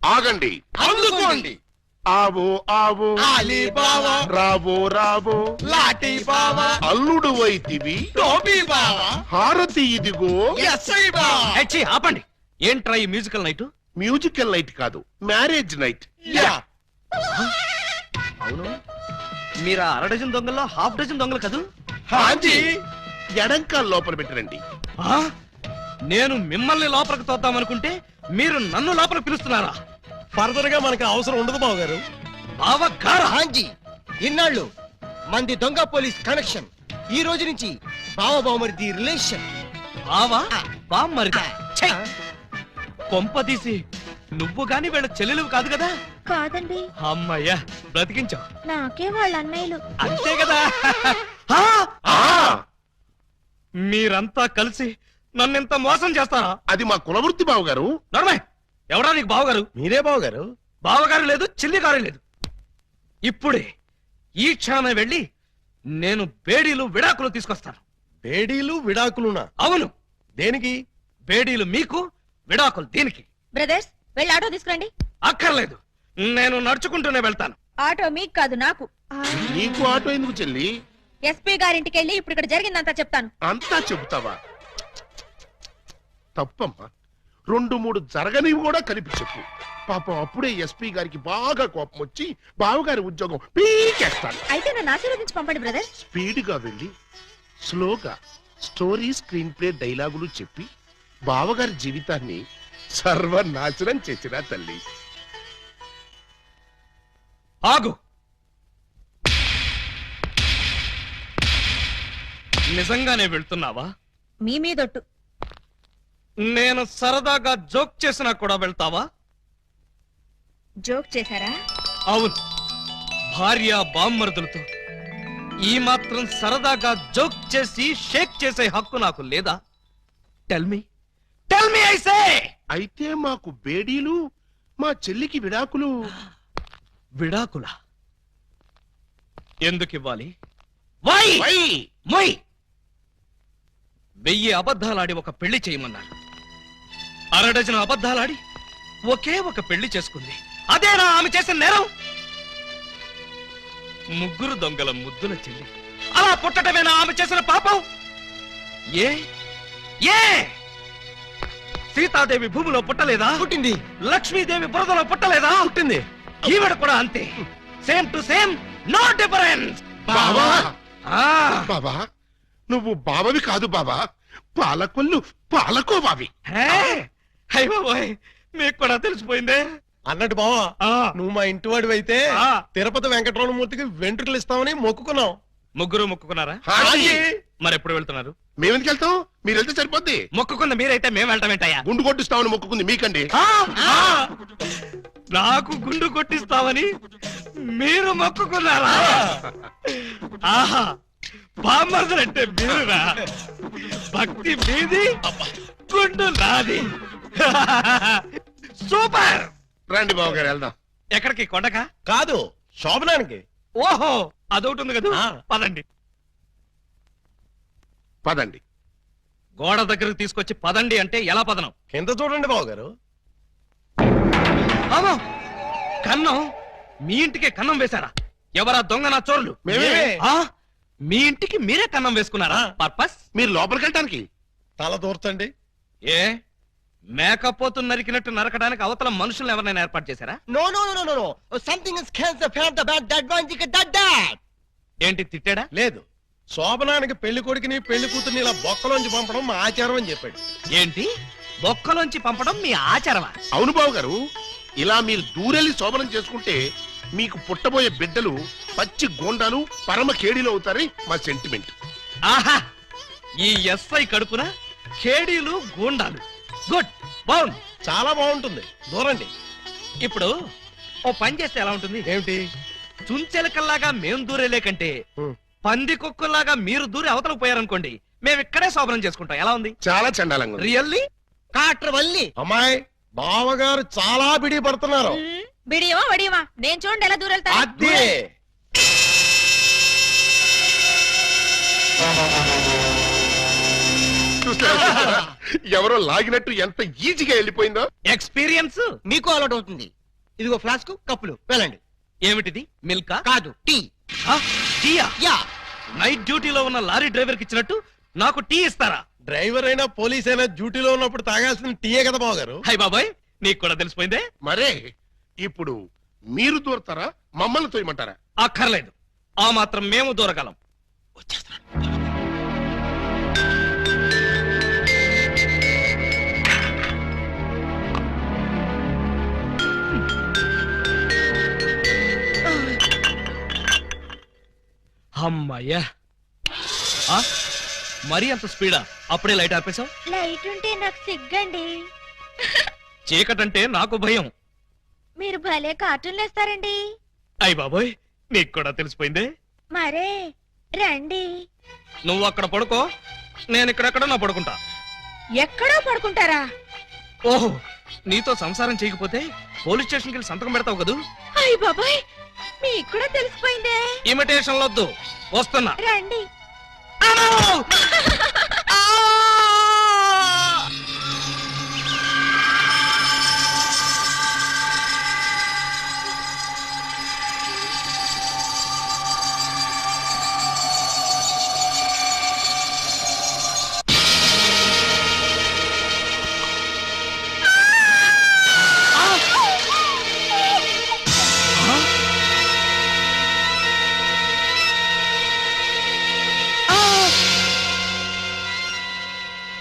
ఆగండి, అందుకోండి. ఆవో ఆవో అలీబాబా, రావో రావో లాఠీ బావా, అల్లుడు వైతివి టోపీ బావా, హారతి ఇదిగో. ఎస్ఐ బావా. హెచ్చి, ఆపండి. ఏంట్రా ఈ మ్యూజికల్ నైట్? మ్యూజికల్ నైట్ కాదు, మ్యారేజ్ నైట్. యా. అవును, మీరు ఆ 1/2 డజన్ దొంగల్లో 1/2 డజన్ దొంగలు కదూ? హాజీ. ఎడంకాల్ లోపల పెట్టరండి. ఆ? నేను మిమ్మల్ని లోపలికి తోద్దామనుకుంటే మీరు నన్ను లోపలికి పిలుస్తున్నారా? ఫర్దర్ గా మనకి అవసరం ఉండదు బావ గారు. బావగారా? హాంజీ, ఇన్నాళ్ళు మంది దొంగ పోలీస్ కనెక్షన్ ఈ రోజు నుంచి బావ బావమరిది రిలేషన్. బావా బామ్మరిదా? ఛై! కొంపదీసి నువ్వు గాని వీళ్ళ చెల్లెలు కాదు కదా? కాదండి, అమ్మయ్యా బ్రతికించావు. నాకే వాళ్ళ అన్నయ్యలు. అంతే కదా? ఆ! మీరంతా కలిసి నన్నింత మోసం చేస్తారా? అది మా కులవృత్తి బావగారు. నర్మయ్, ఎవడా నీకు బావగారు? మీరే బావగారు. బావగారు లేదు, చిల్లిగారు లేదు. ఇప్పుడే ఈ క్షణమే వెళ్ళి నేను బేడీలు విడాకులు తీసుకొస్తాను. బేడీలు విడాకులునా? అవును, దేనికి? బేడీలు మీకు, విడాకులు దీనికి. బ్రదర్స్, వెళ్ళి ఆటో తీసుకురండి. అక్కర్లేదు, నేను నడుచుకుంటూనే వెళ్తాను. ఆటో మీకు కాదు, నాకు. నీకు ఆటో ఎందుకు చెల్లి? ఎస్పీ గారింటికి వెళ్ళి ఇప్పుడు ఇక్కడ జరిగిందంతా చెప్తాను. అంతా చెబుతావా? తప్పమ్మా, 2-3 జరగనివి కూడా కలిపి చెప్పు. పాపం అప్పుడే ఎస్పీ గారికి బాగా కోపం వచ్చి బావగారి ఉద్యోగం పీకేస్తాడు. అయితే నన్ను ఆశీర్వదించి పంపండి బ్రదర్. స్పీడ్గా వెళ్ళి స్లోగా స్టోరీ స్క్రీన్ ప్లే డైలాగులు చెప్పి బావగారి జీవితాన్ని సర్వనాశనం చేసిన తల్లి. ఆగు. నిజంగానే వెళ్తున్నావా? మీ మీదొట్టు. నేను సరదాగా జోక్ చేసినా కూడా వెళ్తావా? జోక్ చేశారా? అవును, భార్య బామ్మరుదులతో ఈ మాత్రం సరదాగా జోక్ చేసి షేక్ చేసే హక్కు నాకు లేదా? టెల్ మీ ఐసే. అయితే మాకు బేడీలు, మా చెల్లికి విడాకులు. విడాకుల ఎందుకు ఇవ్వాలి? వై? మొయ్. 1000 అబద్ధాలాడి ఒక పెళ్లి చేయమన్నారు. 6 డజను అబద్ధాలాడి ఒకే ఒక పెళ్లి చేసుకుంది. అదేనా ఆమె చేసిన నేరం? 3 దొంగల ముద్దుల చెల్లి అలా పుట్టటమేనా ఆమె చేసిన పాపం? ఏ ఏ సీతాదేవి భూమిలో పుట్టలేదా? పుట్టింది. లక్ష్మీదేవి బురదలో పుట్టలేదా? పుట్టింది. ఈవిడ కూడా అంతే. Same to same, no difference. బావా, ఆ బాబా, నువ్వు బావవి కాదు బాబా, పాలకోవావి. బాబోయ్, మీకు కూడా తెలిసిపోయిందే. అన్నట్టు బావా, ఆ. నువ్వు మా ఇంటి వాడివి అయితే ఆ. తిరుపతి వెంకటరమణమూర్తికి వెంట్రుకలు ఇస్తామని మొక్కుకున్నాం. ముగ్గురు మొక్కుకున్నారా? హాజీ. మరి ఎప్పుడు వెళ్తున్నారు? మేమెందుకు వెళ్తాం? మీరు వెళ్తే సరిపోద్ది. మొక్కుకుంది మీరైతే మేము వెళ్ళటం ఏంటయ్యా? గుండు కొట్టిస్తామని మొక్కుకుంది మీకండి. నాకు గుండు కొట్టిస్తామని మీరు మొక్కుకున్నారా? ఆహా, బామ్మర్దులంటే మీరురా. భక్తి మీది, గుండు నాది. సూపర్. రండి బావగారు వెళ్దాం. ఎక్కడికి? కొండకా? కాదు, శోభనానికి. ఓహో, అదొకటి ఉంది కదా. ఆ. పదండి. పదండి. గోడ దగ్గరకు తీసుకొచ్చి పదండి అంటే ఎలా పదనం? కింద చూడండి బావగారు. అమ్మో, కన్నం. మీ ఇంటికే కన్నం వేశారా? ఎవరా దొంగ నా చోరులు? మేమే. ఆ, మీ ఇంటికి మీరే కన్నం వేసుకున్నారా? పర్పస్? మీరు లోపలికి వెళ్ళటానికి. తల దూర్చండి. ఏ మేకపోతు నరికినట్టు నరకడానికి అవతల మనుషులను ఎవరైనా ఏర్పాటు చేశారా? No, no, no, no, no, no. Something is cancer, phantom, bad, that one, that. ఏంటి తిట్టాడా? లేదు, శోభనానికి పెళ్లి కొడుకుని పెళ్లి కూతుర్ని ఇలా బొక్కలోంచి పంపడం మా ఆచారం అని చెప్పాడు. ఏంటి బొక్కలోంచి పంపడం మీ ఆచారమా? అవును బావగారు, ఇలా మీరు దూరెళ్ళి శోభనం చేసుకుంటే మీకు పుట్టబోయే బిడ్డలు పచ్చి గోండాలు, పరమ కేడీలు అవుతారని మా సెంటిమెంట్. ఆహా, ఈ ఎస్ఐ కడుపున కేడీలు గూండాలు. గుడ్, బాగుంది. చాలా బాగుంటుంది, దూరండి. ఇప్పుడు ఓ పని చేస్తే ఎలా ఉంటుంది? ఏమిటి? చుంచెలకల్లాగా మేం దూరేలే కంటే హ్మ్. పంది కుక్కల్లాగా మీరు దూరి అవతలకు పోయారనుకోండి, మేము ఇక్కడే శోభనం చేసుకుంటాం. ఎలా ఉంది? చాలా చండాలంగా ఉంది. రియల్లీ? కాట్రవల్లి. అమ్మాయి, బావగారు చాలా బిడి పడుతున్నారు. బిడియమా వడియమా, నేను చూడండి ఎలా దూరెళ్తా. అదే. చూస్తారా? ఎవరో లాగినట్టు ఎంత ఈజీగా వెళ్ళిపోయిందో. ఎక్స్పీరియన్స్ మీకు అలవాటు అవుతుంది. ఇదిగో ఫ్లాస్క్, కప్పులు, వెళ్ళండి. ఏమిటిది? మిల్కా? కాదు, టీ. టీయా? యా. నైట్ డ్యూటీలో ఉన్న లారీ డ్రైవర్ కి ఇచ్చినట్టు నాకు టీ ఇస్తారా? డ్రైవర్ అయినా పోలీస్ అయినా డ్యూటీలో ఉన్నప్పుడు తాగాల్సిన టీయే కదా బావగారు. హై బాబాయ్, నీకు కూడా తెలిసిపోయిందే. మరే ఇప్పుడు మీరు దూరతారా, మమ్మల్ని తోయమంటారా? అక్కర్లేదు, ఆ మాత్రం మేము దూరగలం. అమ్మయ్యా, మరీ అంత స్పీడా? అప్పుడే లైట్ ఆపేశావు. లైట్ ఉంటే నాకు సిగ్గండి. చీకటంటే నాకు భయం. మీరు భలే కార్టూన్లు వేస్తారండి. అయ్ బాబోయ్, నీకు కూడా తెలిసిపోయిందే. మరే రండి. నువ్వు అక్కడ పడుకో, నేను ఇక్కడెక్కడ నా పడుకుంటా. ఎక్కడో పడుకుంటారా? ఓహో, నీతో సంసారం చేయకపోతే పోలీస్ స్టేషన్కి వెళ్ళి సంతకం పెడతావు కదూ. అయ్య బాబాయ్, మీకు కూడా తెలిసిపోయిందే. ఇమిటేషన్ వద్దు, వస్తున్నా. రండి.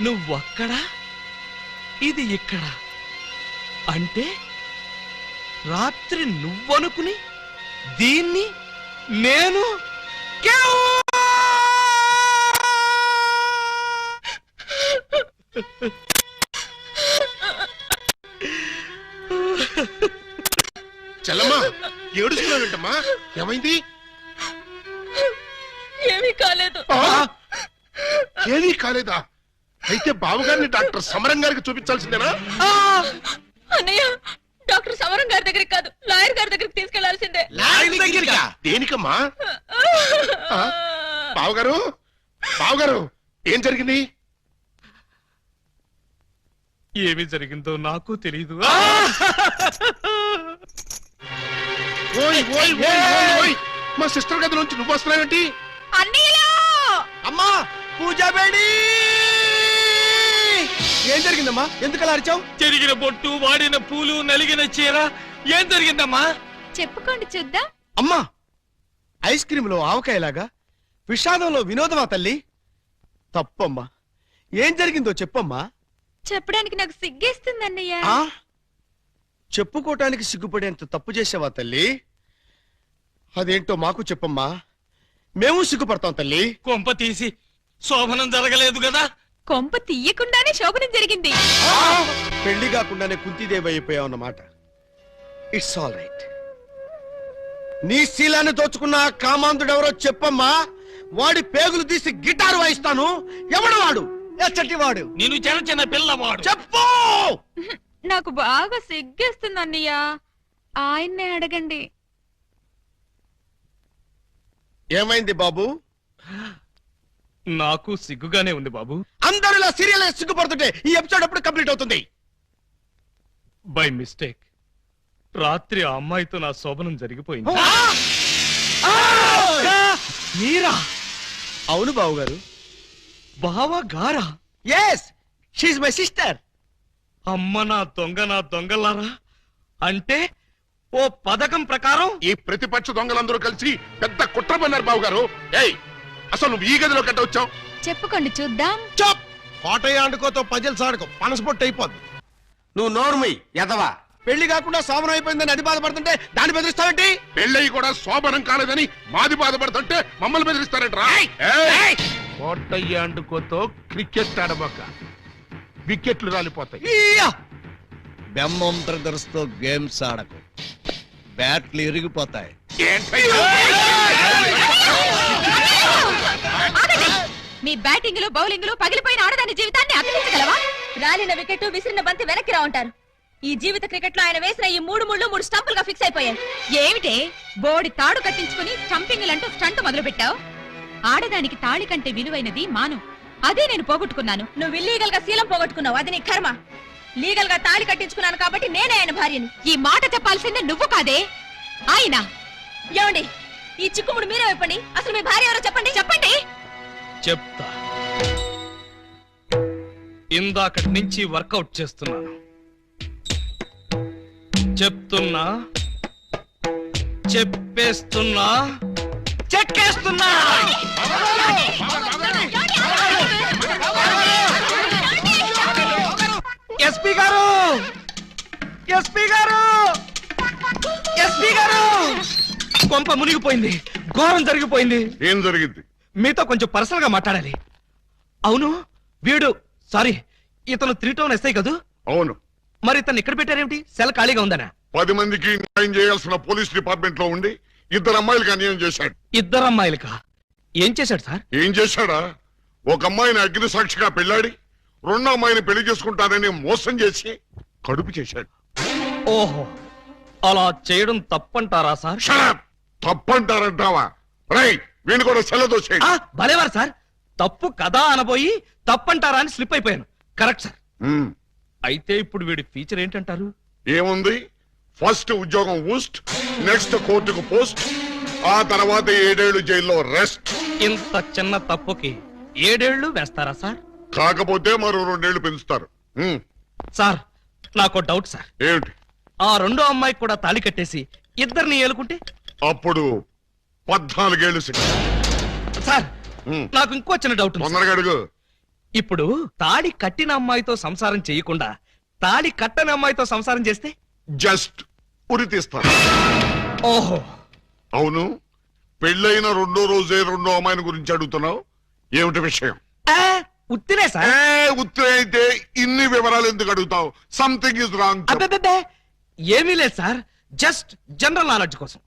నువ్వక్కడ, ఇది ఇక్కడ. అంటే రాత్రి నువ్వనుకుని దీన్ని నేను చెల్లమ్మా, ఏడుస్తున్నావు ఏంటమ్మా? ఏమైంది? ఏమీ కాలేదు. ఏమీ కాలేదా? అయితే బావగారిని డాక్టర్ సమరం గారికి చూపించాల్సిందేనా? అన్నయ్య, డాక్టర్ సమరం గారి దగ్గరికి కాదు, లాయర్ గారి దగ్గరికి తీసుకెళ్లాల్సిందే. దేనికమ్మా? బావగారు, బావగారు, ఏం జరిగింది? ఏమి జరిగిందో నాకు తెలీదు. ఓయ్ ఓయ్ ఓయ్ ఓయ్ ఓయ్, మా సిస్టర్ గది నుంచి నువ్వు వస్తున్నావేంటి? అమ్మా పూజ బేడి, ఏం జరిగిందమ్మా? ఎందుకలా అరిచావు? చెరిగిన బొట్టు, వాడిన పూలు, నలిగిన చీర. ఏం జరిగిందమ్మా? చెప్పుకోండి చూద్దాం. అమ్మా, ఐస్ క్రీమ్ లో ఆవకాయలాగా విషాదంలో వినోదమా తల్లి? తప్పమ్మా, ఏం జరిగిందో చెప్పమ్మా. చెప్పడానికి నాకు సిగ్గేస్తుంది అన్నయ్య. చెప్పుకోటానికి సిగ్గుపడేంత తప్పు చేసావా తల్లి? అదేంటో మాకు చెప్పమ్మా, మేము సిగ్గుపడతాం తల్లి. కొంప తీసి శోభనం జరగలేదు కదా? కొంప తీయకుండానే శోభనం జరిగింది. పెళ్లి కాకుండానే కుంతిదేవి అయిపోయావు అన్నమాట. It's all right. నీ శీలాన్ని దోచుకున్న ఆ కామాంధుడెవరో చెప్పమ్మా. వాడి పేగులు తీసి గిటారు వాయిస్తాను. ఎవడు వాడు? ఎచ్చటి వాడు? నేను చిన్న చిన్న పిల్లవాడు. చెప్పు. నాకు బాగా సిగ్గేస్తుంది అన్నయ్య, ఆయన్నే అడగండి. ఏమైంది బాబు? నాకు సిగ్గుగానే ఉంది బాబు. అందరిలా సీరియల్ సిగ్గుపడుతుంటే ఈ ఎపిసోడ్ ఎప్పుడు కంప్లీట్ అవుతుంది? బై మిస్టేక్ రాత్రి ఆ అమ్మాయితో నా శోభనం జరిగిపోయింది. మీరా? అవును బావు గారు. బావా గారా? Yes, she my sister. అమ్మ నా దొంగ, నా దొంగలారా. అంటే ఓ పథకం ప్రకారం ఈ ప్రతిపక్ష దొంగలందరూ కలిసి పెద్ద కుట్ర పన్నారు బావగారు. ఏయ్, అసలు నువ్వు ఈ గదిలో కట్ట వచ్చావు? చెప్పుకోండి చూద్దాం. చప్. కోటయ్య ఆడుకోతో పజిల్స్ ఆడుకో, పనసపొట్టు అయిపోద్ది. నువ్వు నోర్మి ఎదవా. పెళ్లి కాకుండా శోభనం అయిపోయిందని అది బాధపడుతుంటే దాన్ని బెదిరిస్తావేంటి? పెళ్ళయి కూడా శోభనం కాలేదని మాది బాధపడుతుంటే మమ్మల్ని బెదిరిస్తారంటరా? కోటయ్య ఆడుకోతో క్రికెట్ ఆడబోక, వికెట్లు రాలిపోతాయి. బెమ్మం బ్రదర్స్ తో గేమ్స్ ఆడకు, బ్యాట్లు ఇరిగిపోతాయి. మీ బ్యాటింగ్ లో బౌలింగ్ లో పగిలిపోయిన ఆడదాని జీవితాన్ని అతికించగలవా? రాలిన వికెట్, విసిరిన బంతి వెనక్కి రా ఉంటారు. ఈ జీవిత క్రికెట్ లో ఆయన వేసిన ఈ 3 ముళ్ళు 3 స్టంపులుగా ఫిక్స్ అయిపోయాయి. ఏమిటే బోడి తాడు కట్టించుకుని స్టంపింగ్లంటూ స్టంట్ మొదలు పెట్టావు? ఆడదానికి తాళి కంటే విలువైనది మాను. అదే నేను పోగొట్టుకున్నాను. నువ్వు ఇల్లీగల్ గా శీలం పోగొట్టుకున్నావు, అది నీ కర్మ. లీగల్ గా తాళి కట్టించుకున్నాను కాబట్టి నేనే ఆయన భార్యని. ఈ మాట చెప్పాల్సిందే నువ్వు కాదే ఆయన. ఏమండి, ఈ చిక్కుముడు మీరే చెప్పండి. అసలు మీ భార్య ఎవరో చెప్పండి. చెప్పండి. చెప్తా. ఇందాకటి నుంచి వర్కౌట్ చేస్తున్నాను. చెప్తున్నా, చెప్పేస్తున్నా, చెక్కేస్తున్నా. ఎస్పీ గారు, ఎస్పీ గారు, ఎస్పీ గారు, కొంప మునిగిపోయింది, ఘోరం జరిగిపోయింది. ఏం జరిగింది? మీతో కొంచెం పర్సనల్ గా మాట్లాడాలి. అవును, వీడు సారీ ఇతను 3 టౌన్ ఎస్ఐ కదూ? అవును. మరి ఇతను ఇక్కడ పెట్టారేమిటి? సెల్ ఖాళీగా ఉందనా? 10 మందికి న్యాయం చేయాల్సిన పోలీస్ డిపార్ట్మెంట్ లో ఉండి 2 అమ్మాయిలకు అన్యాయం చేశాడు. 2 అమ్మాయిలకా? ఏం చేశాడు సార్? ఏం చేశాడా? ఒక అమ్మాయిని అగ్ని సాక్షిగా పెళ్ళాడి 2వ అమ్మాయిని పెళ్లి చేసుకుంటానని మోసం చేసి కడుపు చేశాడు. ఓహో, అలా చేయడం తప్పంటారా సార్? తప్పంటారంటావా? రై, వీణు కూడా సెలదోసేయండి. భలేవారు సార్, తప్పు కదా అనబోయి తప్పంటారా అని స్లిప్ అయిపోయాను. Correct sir. అయితే ఇప్పుడు వీడి ఫీచర్ ఏంటంటారు? ఏముంది, ఫస్ట్ ఉద్యోగం ఊస్ట్, నెక్స్ట్ కోర్టుకు పోస్ట్, ఆ తర్వాత 7 ఏళ్లు జైల్లో రెస్ట్. ఇంత చిన్న తప్పుకి 7 ఏళ్లు వేస్తారా సార్? కాకపోతే మరో 2 ఏళ్లు పెంచుతారు. సార్, నాకు డౌట్ సార్. ఏమిటి? ఆ 2వ అమ్మాయికి కూడా తాళి కట్టేసి 2ని ఏలుకుంటే అప్పుడు 14 ఏళ్లు శిక్ష. సార్, నాకు ఇంకో చిన్న డౌట్ ఉంది. తొందరగా అడుగు. ఇప్పుడు తాళి కట్టిన అమ్మాయితో సంసారం చేయకుండా తాళి కట్టని అమ్మాయితో సంసారం చేస్తే జస్ట్ ఉరి తీస్తారు. ఓహో, అవును. పెళ్ళైన 2వ రోజే 2వ అమ్మాయిని గురించి అడుగుతున్నావు, ఏమిటి విషయం? ఉత్తినే సార్. ఉత్తరే అయితే ఇన్ని వివరాలు ఎందుకు అడుగుతావు? Something is wrong. అబ్బే, ఏమీ లేదు సార్, జస్ట్ జనరల్ నాలెడ్జ్ కోసం.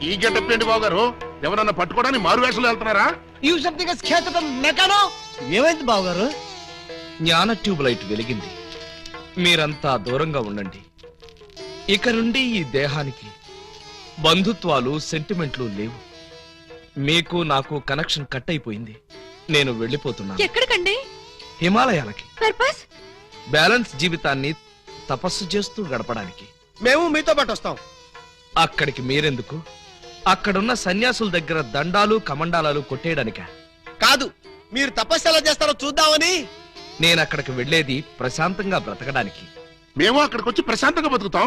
ఈ గెటప్ ఏంటి బాబు గారు? ఎవరన్నా పట్టుకోవడానికి మారు వేషాలు వెళ్తున్నారా? ఏమైంది బావగారు? జ్ఞాన ట్యూబ్ లైట్ వెలిగింది. మీరంతా దూరంగా ఉండండి. ఇక నుండి ఈ దేహానికి బంధుత్వాలు, సెంటిమెంట్లు లేవు. మీకు నాకు కనెక్షన్ కట్ అయిపోయింది. నేను వెళ్ళిపోతున్నాను. ఎక్కడికండి? హిమాలయాలకి. పర్పస్? బ్యాలెన్స్ జీవితాన్ని తపస్సు చేస్తూ గడపడానికి. మేము మీతో పాటు వస్తాం. అక్కడికి మీరెందుకు? అక్కడున్న సన్యాసుల దగ్గర దండాలు కమండాలాలు కొట్టేయడానిక? కాదు, మీరు తపస్సు ఎలా చేస్తారో చూద్దామని. నేను అక్కడికి వెళ్లేది ప్రశాంతంగా బ్రతకడానికి. మేము అక్కడికి వచ్చి ప్రశాంతంగా బతుకుతాం.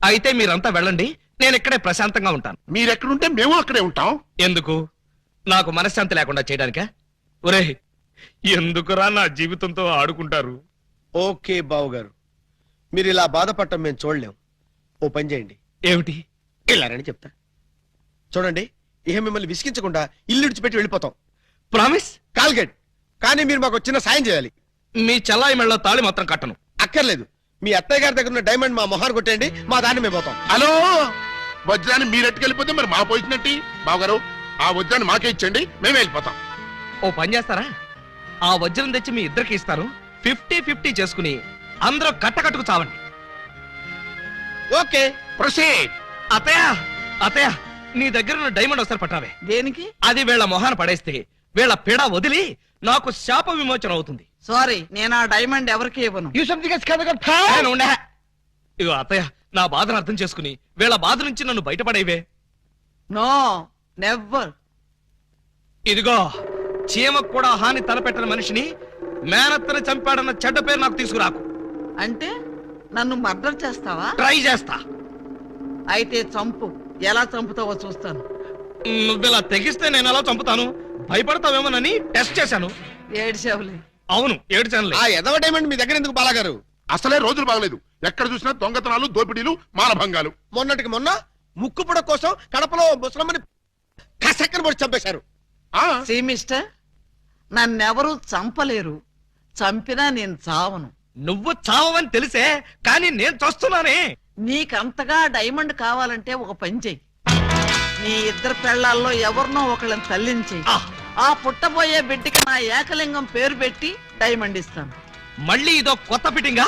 అయితే మీరంతా వెళ్ళండి, నేను ఇక్కడే ప్రశాంతంగా ఉంటాను. మీరెక్కడుంటే మేము అక్కడే ఉంటాం. ఎందుకు? నాకు మనశ్శాంతి లేకుండా చేయడానికా? ఒరేయ్, ఎందుకురా నా జీవితంతో ఆడుకుంటారు? ఓకే బావు గారు, మీరు ఇలా బాధపడటం మేము చూడలేం. ఓ పని చేయండి. ఏమిటి? వెళ్ళారని చెప్తా. చూడండి, ఇహ మిమ్మల్ని విసిగించకుండా ఇల్లు విడిచిపెట్టి వెళ్ళిపోతాం. ప్రామిస్? కాల్గెట్. కానీ మీరు మాకు చిన్న సాయం చేయాలి. మీ చెల్లాయి మెళ్ళ తాళి మాత్రం కట్టను. అక్కర్లేదు, మీ అత్తయ్య గారి దగ్గర ఉన్న డైమండ్ మా మొహాన్ని కొట్టేయండి, మా దాన్ని మేము పోతాం. హలో, వజ్రాన్ని మీరెట్టుకెళ్ళిపోతే మరి మా పోయినట్టి. బావగారు, ఆ వజ్రాన్ని మాకే ఇచ్చండి, మేమే వెళ్ళిపోతాం. ఓ పని చేస్తారా? ఆ వజ్రం తెచ్చి మీ ఇద్దరికి ఇస్తాను. 50-50 చేసుకుని అందరూ కట్టకట్టుకు చావండి. Okay, proceed. అతయ్య, నీ దగ్గర ఉన్న డైమండ్ ఒకసారి పట్టావే. దేనికి? అది వీళ్ళ మొహాన పడేస్తే వీళ్ళ పీడ వదిలి నాకు శాప విమోచన అవుతుంది. సారీ, నేను ఆ డైమండ్ ఎవరికి ఇవ్వను. ఇగో అత్తయ్య, నా బాధను అర్థం చేసుకుని వీళ్ళ బాధ నుంచి నన్ను బయటపడేవే. No, never. ఇదిగో, చీమకు కూడా హాని తలపెట్టని మనిషిని మేనత్తని చంపాడన్న చెడ్డ పేరు నాకు తీసుకురాకు. అంటే నన్ను మర్డర్ చేస్తావా? ట్రై చేస్తా. అయితే చంపు. ఎలా చంపుతావో చూస్తాను. నువ్విలా తెగిస్తే నేను ఎలా చంపుతాను? భయపడతావేమోనని టెస్ట్ చేశాను. ఏడ్చావులే. అవును, ఏడ్చానులే. ఆ ఎదవ డైమండ్ మీ దగ్గర ఎందుకు బాలాగారు? అసలే రోజులు బాగలేదు. ఎక్కడ చూసినా దొంగతనాలు, దోపిడీలు, మానభంగాలు. మొన్నటికి మొన్న ముక్కుపుడ కోసం కడపలో ముసలమ్మని కసక్కన పొడి చంపేశారు. సీ మిస్టర్, నన్నెవరూ చంపలేరు. చంపినా నేను చావను. నువ్వు చావని తెలిసే, కానీ నేను చూస్తున్నానే. నీకంతగా డైమండ్ కావాలంటే ఒక పని చెయ్యి. నీ 2 పెళ్లాల్లో ఎవరినో ఒకళ్ళని తల్లించి ఆ పుట్టబోయే బిడ్డకి నా ఏకలింగం పేరు పెట్టి డైమండ్ ఇస్తాను. మళ్ళీ ఇదో కొత్త ఫిట్టింగా?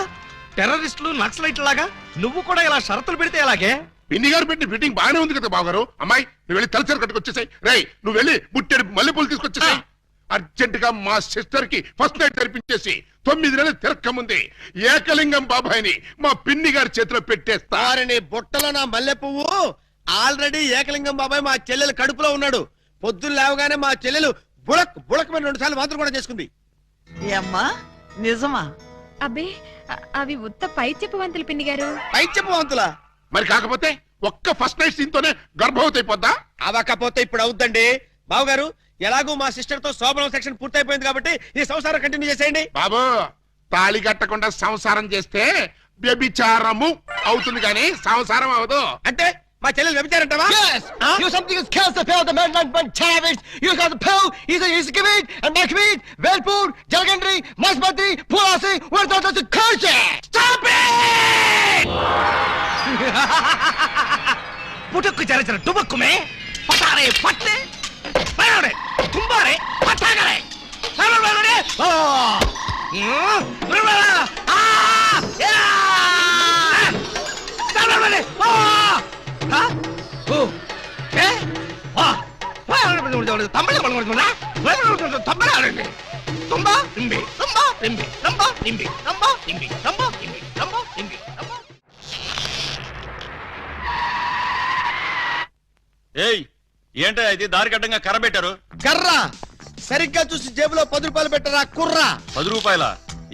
టెర్రరిస్టులు, నక్సలైట్ లాగా నువ్వు కూడా ఇలా షరతులు పెడితే ఎలాగే? పిన్ని గారు పెట్టిన ఫిట్టింగ్ బాగానే ఉంది కదా బావగారు. అమ్మాయి, నువ్వు వెళ్ళి తలచరు కట్టుకొచ్చేసాయి. రై, నువ్వు వెళ్ళి బుట్టెడు మల్లెపూలు తీసుకొచ్చేసాయి. అర్జెంట్ గా మా సిస్టర్ కి ఫస్ట్ నైట్ తెరిపించేసి 9 నెలలు తిరక్క ముందే ఏకలింగం బాబాయిని మా పిన్ని గారి చేతిలో పెట్టేస్తా. నీ బుట్టలో నా మల్లె పువ్వు. ఆల్రెడీ ఏకలింగం బాబాయ్ మా చెల్లెలు కడుపులో ఉన్నాడు. పొద్దున్న లేవగానే మా చెల్లెలు బుడకమైన 2 సార్లు మాత్రం కూడా చేసుకుంది. ఏమ్మా, నిజమా? అబ్బే, అవి ఉత్త పై చెప్పవంతులు పిన్ని గారు. పై చెప్పవంతులా? మరి కాకపోతే ఒక్క ఫస్ట్ నైట్ సీన్ తోనే గర్భవతి అయిపోద్దా? అవకపోతే ఇప్పుడు అవుద్దండి. బావగారు ఎలాగూ మా సిస్టర్ తో శోభనం సెక్షన్ పూర్తయిపోయింది కాబట్టి ఈ సంసారం కంటిన్యూ చేసేయండి. బాబు తాళి కట్టకుండా సంసారం చేస్తే వ్యభిచారము అవుతుంది కానీ సంసారం అవదు. అంటే మా చెల్లెలు వ్యభిచారంటావా? Yes! You something is cancer fail the man not one savage. You got the pill, he's given, and next week, Velpur, Jalgandri, Masbati, Pulasi, we're not the curse. Stop it! पुटक चल चल टुबक में पटारे पट्टे पड़े कुंबारे पटा करे चलो बोलो ओ आ या चलो बोले ओ हा ओ ए आ तमिल बोलना तमिल आड़े तुम्बा निंबे तुम्बा निंबे तुम्बा निंबे तुम्बा निंबे तुम्बा निंबे तुम्बा निंबे तुम्बा ఏయ్ ఏంటో ఇది దారి కట్టంగా కర్ర పెట్టారు? కర్ర సరిగ్గా చూసి జేబులో 10 రూపాయలు పెట్టరా కుర్ర. 10 రూపాయల?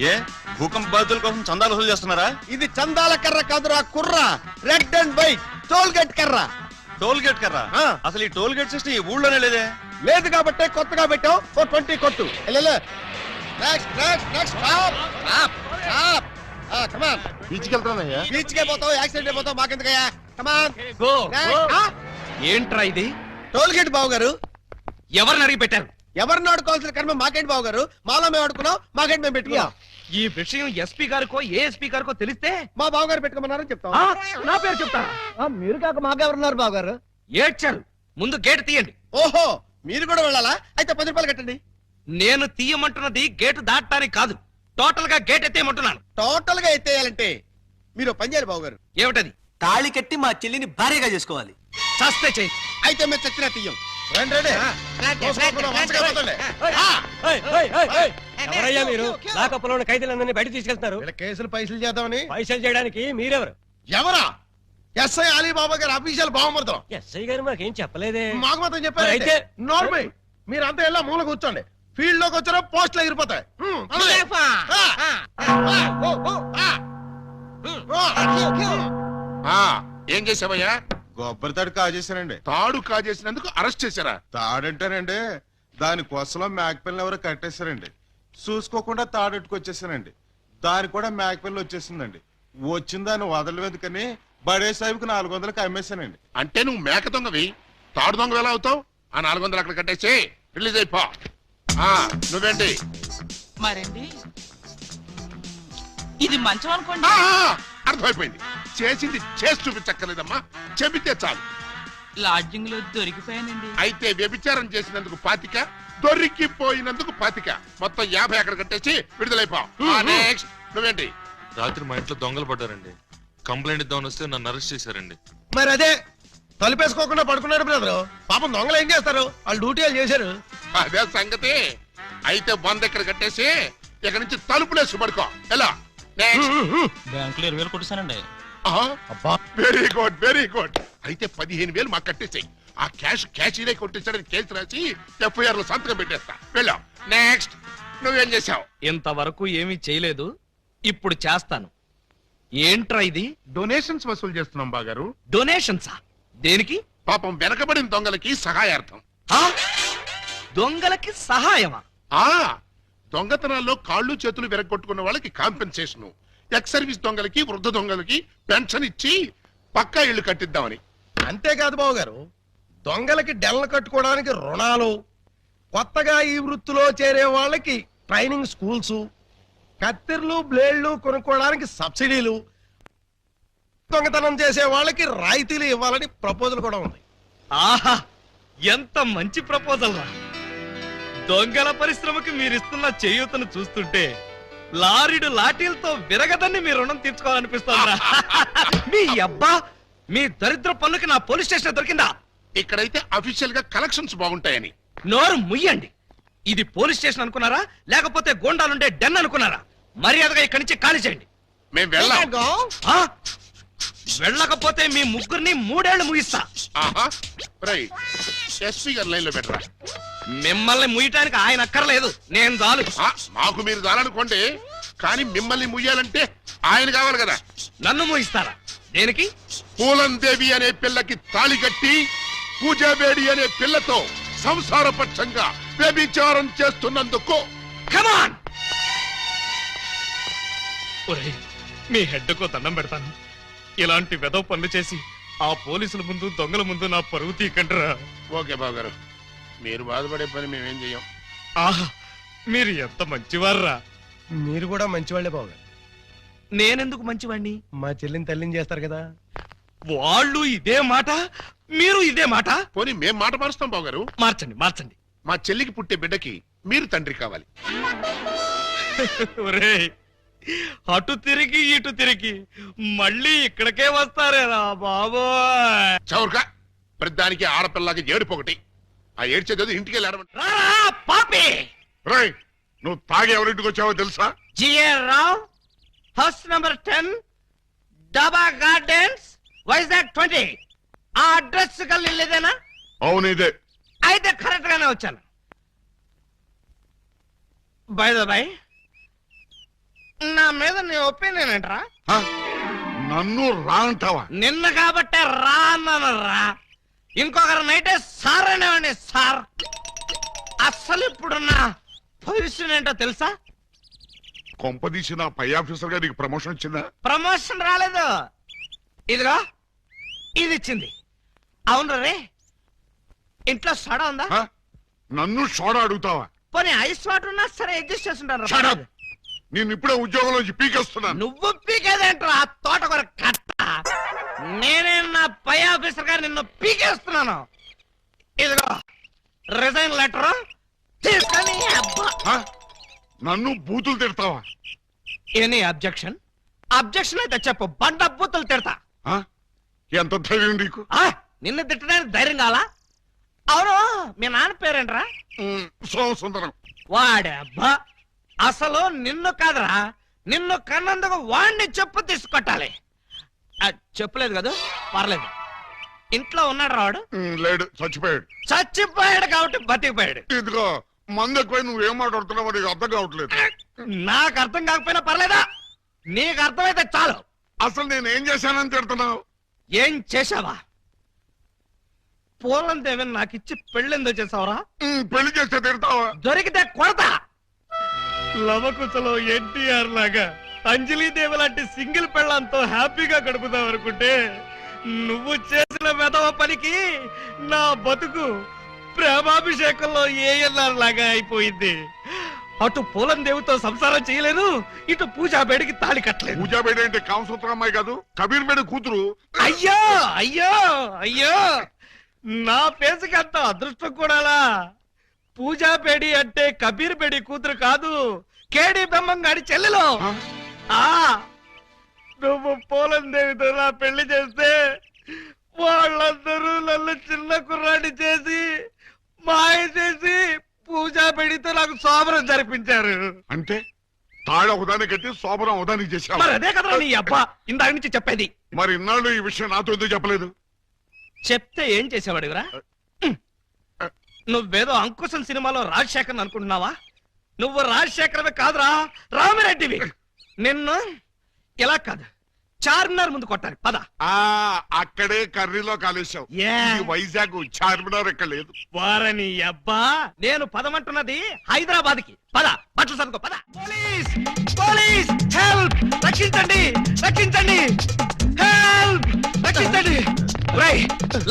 ఏ భూకంప బాధితుల కోసం చందాలు వసూలు చేస్తున్నారా? ఇది చందాల కర్ర కాదురా కుర్ర. Red and white toll gate కర్ర. టోల్ గేట్ కర్ర? అసలు ఈ టోల్ గేట్ సిస్టమ్ ఈ ఊళ్ళోనే లేదే. లేదు కాబట్టి కొత్తగా పెట్టాం. 20 కొట్టు. Next next next stop stop stop. Come on. బీచ్కి వెళ్తానయ్యా. బీచ్ కే పోతావు, యాక్సిడెంట్ అయిపోతావు, మాకెందుకయ్యా? కమ్ ఆన్ గో ఏంట్రా ఇది? టోల్ గేట్ బావగారు. ఎవరిని అడిగి పెట్టారు? ఎవరిని ఆడుకోవాల్సిన కర్మ మాకేంటి బావగారు? మాలో మేము ఆడుకున్నాం, మాకేంటి మేము పెట్టుకున్నాం. ఈ విషయం ఎస్పీ గారికో ఏఎస్పీ గారికో తెలిస్తే మా బావగారు పెట్టుకోమన్నారని చెప్తాం. నా పేరు చెప్తారా? మీరు కాక మాకెవరున్నారు బావగారు? ఏడ్చారు. ముందు గేట్ తీయండి. ఓహో మీరు కూడా వెళ్ళాలా? అయితే 10 రూపాయలు కట్టండి. నేను తీయమంటున్నది గేటు దాటడానికి కాదు, టోటల్ గా గేట్ ఎత్తేయమంటున్నాను. టోటల్ గా ఎత్తేయాలంటే మీరు పని చేయాలి బావగారు. ఏమిటది? తాళి కట్టి మా చెల్లిని భార్యగా చేసుకోవాలి. చస్తే చెయ్యి. అయితే మేము చచ్చినా తీయం. ఎవరయ్యా మీరు? లాకప్లో ఉన్న ఖైదీలందరినీ బయట తీసుకెళ్తున్నారు. కేసులు పైసలు చేద్దామని. పైసలు చేయడానికి మీరెవరు? ఎవరా? ఎస్ఐ అలీబాబా గారు అఫీషియల్ బావమర్దం. ఎస్ఐ గారు మాకేం చెప్పలేదే. మాకు మాత్రం చెప్పారు. అయితే నార్మల్ మీరంతా ఎలా మూల కూర్చోండి. ఫీల్డ్ లోకి వచ్చారో పోస్టులు ఎగిరిపోతాయి. ఏం చేసావయ్యా? కొబ్బరి తాడు కాజేశానండి. తాడు కాజేసినందుకు అరెస్ట్ చేశారా? తాడంటానండి దాని కోసలో మేకపిల్లని ఎవరో కట్టేశారండి. చూసుకోకుండా తాడెట్టుకొచ్చేసానండి. దాని కూడా మేకపిల్ల వచ్చేసిందండి. వచ్చిన దాన్ని వదలవేదుకని బడే సాహిబ్కి 400కి అమ్మేశానండి. అంటే నువ్వు మేక దొంగవి, తాడు దొంగ ఎలా అవుతావు? ఆ 400 అక్కడ కట్టేసి రిలీజ్ అయిపో. నువ్వేంటి? మరండి ఇది మంచం అనుకోండి. అర్థమైపోయింది. చేసింది చేసి చూపించక్కర్లేదమ్మా, చెబితే చాలు. లాడ్జింగ్ లో దొరికిపోయానండి. అయితే వ్యభిచారం చేసినందుకు 25, దొరికిపోయినందుకు 25, మొత్తం 50 అక్కడ కట్టేసి విడుదలైపో. నెక్స్ట్ నువ్వేంటి? రాత్రి మా ఇంట్లో దొంగలు పడ్డారండి. కంప్లైంట్ ఇద్దామని వస్తే నన్ను అరెస్ట్ చేశారండి. మరి అదే తలుపేసుకోకుండా పడుకున్నాడు బ్రదరు. పాపం దొంగలు ఏం చేస్తారు? వాళ్ళు డ్యూటీ వాళ్ళు చేశారు. అదే సంగతి. అయితే 100 ఇక్కడ కట్టేసి ఇక్కడ నుంచి తలుపులేసి పడుకో. ఎలా? బ్యాంకులో 20,000 కొట్టేశానండి. Very good very good. అయితే 15,000 మాకు కట్టేసాయి. ఆ క్యాష్ కొట్టేసాడని కేసు రాసి FIR లో సంతకం పెట్టేస్తా. వెళ్ళాం. నెక్స్ట్ నువ్వేం చేసావు? ఇంతవరకు ఏమీ చేయలేదు, ఇప్పుడు చేస్తాను. ఏంట్రా ఇది? డొనేషన్స్ వసూలు చేస్తున్నాం బాగారు. డొనేషన్సా? దేనికి? పాపం వెనకబడిన దొంగలకి సహాయార్థం. దొంగలకి సహాయమా? దొంగతనాల్లో కాళ్ళు చేతులు విరగొట్టుకున్న వాళ్ళకి కాంపెన్సేషన్, ఎక్స్ సర్వీస్ దొంగలకి వృద్ధ దొంగలకి పెన్షన్ ఇచ్చి పక్కా ఇళ్లు కట్టిద్దామని. అంతేకాదు బాబు గారు, దొంగలకి డెల్ల కట్టుకోవడానికి రుణాలు, కొత్తగా ఈ వృత్తిలో చేరే వాళ్ళకి ట్రైనింగ్ స్కూల్స్, కత్తిర్లు బ్లేడ్లు కొనుక్కోవడానికి సబ్సిడీలు, దొంగతనం చేసే వాళ్ళకి రాయితీలు ఇవ్వాలని ప్రపోజల్ కూడా ఉంది. ఆహా, ఎంత మంచి ప్రపోజల్ రా! దొంగల పరిశ్రమకి మీరిస్తున్న చేయూతను చూస్తుంటే లారీడు లాఠీలతో విరగదని మీ రుణం తీర్చుకోవాలనిపిస్తోందిరా. మీ అబ్బా, మీ దరిద్ర పనులకి నా పోలీస్ స్టేషన్ దొరికిందా? ఇక్కడైతే అఫీషియల్ గా కలెక్షన్స్ బాగుంటాయని. నోరు ముయ్యండి. ఇది పోలీస్ స్టేషన్ అనుకున్నారా, లేకపోతే గోండాలుండే డెన్ అనుకున్నారా? మర్యాదగా ఇక్కడి నుంచి ఖాళీ చేయండి. మేము వెళ్ళాం. వెళ్ళకపోతే మీ ముగ్గురిని 3 ఏళ్లు ముగిస్తా. ఎస్పీ గారు లైన్ లో పెట్టరా. మిమ్మల్ని ముయ్యటానికి ఆయన అక్కర్లేదు, నేను చాలు. మాకు మీరు చాలనుకోండి, కానీ మిమ్మల్ని ముయ్యాలంటే ఆయన కావాలి కదా. నన్ను ముగిస్తారా? దేనికి? పూలందేవి అనే పిల్లకి తాళి కట్టి పూజాబేడి అనే పిల్లతో సంసారపక్షంగా వ్యభిచారం చేస్తున్నందుకు. కమాన్! ఒరేయ్, మీ హెడ్కో దండం పెడతాను. ఇలాంటి వెదవ పనులు చేసి ఆ పోలీసుల ముందు దొంగల ముందు నా పరువు తీకంటరా. ఓకే బావగారు, మీరు బాధపడే పని మేమేం చెయ్యం. ఆహా, మీరు ఎంత మంచివారా. మీరు కూడా మంచివాళ్లే బావగారు. నేనెందుకు మంచివాణ్ణి? మా చెల్లిని తల్లిని చేస్తారు కదా. వాళ్ళు ఇదే మాట, మీరు ఇదే మాట. పోనీ మేం మాట మారుస్తాం బావగారు. మార్చండి మార్చండి. మా చెల్లికి పుట్టే బిడ్డకి మీరు తండ్రి కావాలి. ఒరేయ్, అటు తిరిగి ఇటు తిరిగి మళ్ళీ ఇక్కడికే వస్తారేరా బాబోయ్. చౌర్గా ప్రతిదానికి ఆడపిల్లకి ఏడుపొకటి. ఆ ఏడ్చేది ఇంటికి వెళ్ళాడమంట. పాపి రై, నువ్వు తాగి ఎవరింటికి వచ్చావో తెలుసా? జిఆర్ రావు, హౌస్ నంబర్ 10, డబా గార్డెన్స్, వైజాగ్ 20. ఆ అడ్రస్ కలిదేనా? అవును ఇదే. అయితే కరెక్ట్ గానే వచ్చాను. బై ద బై, నా మీద నీ ఒపీనియన్ ఏంట్రా? నన్ను రా అంటావా? నిన్న కాబట్టే రా అన్నాను రా. ఇంకొకరు నైటే సార్ అనేవాడిని సార్. అసలు ఇప్పుడున్న పొజిషన్ ఏంటో తెలుసా? కొంపదీసి నా పై ఆఫీసర్ గా నీకు ప్రమోషన్ వచ్చిందా? ప్రమోషన్ రాలేదు. ఇదిగో ఇది ఇచ్చింది. అవును రే, ఇంట్లో సోడా ఉందా? నన్ను సోడా అడుగుతావా? పోనీ ఐస్ వాటర్ ఉన్నా సరే అడ్జస్ట్ చేస్తుంటాను. Shut up! నేను ఇప్పుడే ఉద్యోగం నుంచి పీకేస్తున్నాను. నువ్వు పీకేదేంట్రా తోటకూర కట్ట. నేనే నా పై ఆఫీసర్ గారు నిన్ను పీకేస్తున్నాను. ఇదిగో రిజైన్ లెటర్ తీసుకొని. నన్ను బూతులు తిడతావా? Any objection? అబ్జెక్షన్ అయితే చెప్పు, బండ బూతులు తిడతా. ఎంత ధైర్యం నీకు? నిన్ను తిట్టడానికి ధైర్యం కావాలా? అవును, మీ నాన్న పేరేంట్రా? సోమసుందరం. వాడబ్బా, అసలు నిన్ను కాదురా, నిన్ను కన్నందుకు వాణ్ణి చెప్పు తీసుకొట్టాలి. చెప్పలేదు కదా, పర్లేదు. ఇంట్లో ఉన్నాడు రావాడు? లేడు, చచ్చిపోయాడు. చచ్చిపోయాడు కాబట్టి బతికిపోయాడు. ఇదిగో మందు ఎక్కువ నువ్వేం మాట్లాడుతున్నావు నీకు అర్థం కావట్లేదు. నాకు అర్థం కాకపోయినా పర్లేదా? నీకు అర్థమైతే చాలు. అసలు నేను ఏం చేశానని తిడుతున్నావు? ఏం చేశావా? పూలం దేవిని నాకు ఇచ్చి పెళ్ళెందో చేసావురా? పెళ్లి చేస్తే తిడతావా? దొరికితే కొడతా. లవకుశలో ఎన్టీఆర్ లాగా అంజలీదేవి లాంటి సింగిల్ పెళ్ళంతో హ్యాపీగా గడుపుదాం అనుకుంటే నువ్వు చేసిన వెధవ పనికి నా బతుకు ప్రేమాభిషేకంలో ఏఎన్ఆర్ లాగా అయిపోయింది. అటు పూలం దేవితో సంసారం చేయలేను, ఇటు పూజాబేడికి తాళి కట్టలేదు. పూజాబేడి అంటే కామసూత్ర అమ్మాయి కాదు, కబీర్ బేడి కూతురు. అయ్యో అయ్యో అయ్యో, నా పేసుకి అంత అదృష్టం కూడాలా? పూజాబేడి అంటే కబీర్ బేడి కూతురు కాదు, కేడి బ్రహ్మంగాడి చెల్లెలు. నువ్వు పూలం దేవితో నా పెళ్లి చేస్తే వాళ్ళందరూ నన్ను చిన్న కుర్రాడి చేసి మాయ చేసి పూజాబేడితో నాకు శోభనం జరిపించారు. అంటే తాళ ఉదాని కట్టి శోభనం ఉదానికి చేశావు. మరి అదే కదా నీ అబ్బా ఇందాక నుంచి చెప్పేది. మరి ఇన్నాళ్ళు ఈ విషయం నాతో ఎందుకు చెప్పలేదు? చెప్తే ఏం చేసేవాడివిరా? నువ్వేదో అంకుశం సినిమాలో రాజశేఖర్ అనుకుంటున్నావా? నువ్వు రాజశేఖరమే కాదురా, రామిరెడ్డివి. నిన్ను ఇలా కాదు, చార్మినార్ ముందు కొట్టాలి. పద. అక్కడే కర్రీలో కాలేశావు. ఏ? ఈ వైజాగ్ చార్మినార్ ఎక్కడ లేదు. వారని అబ్బా, నేను పదమంటున్నది హైదరాబాద్ కి. పద, బట్టలు సరుకో. పద. Police police, help! రక్షించండి రక్షించండి, హెల్ప్! రక్షించండి.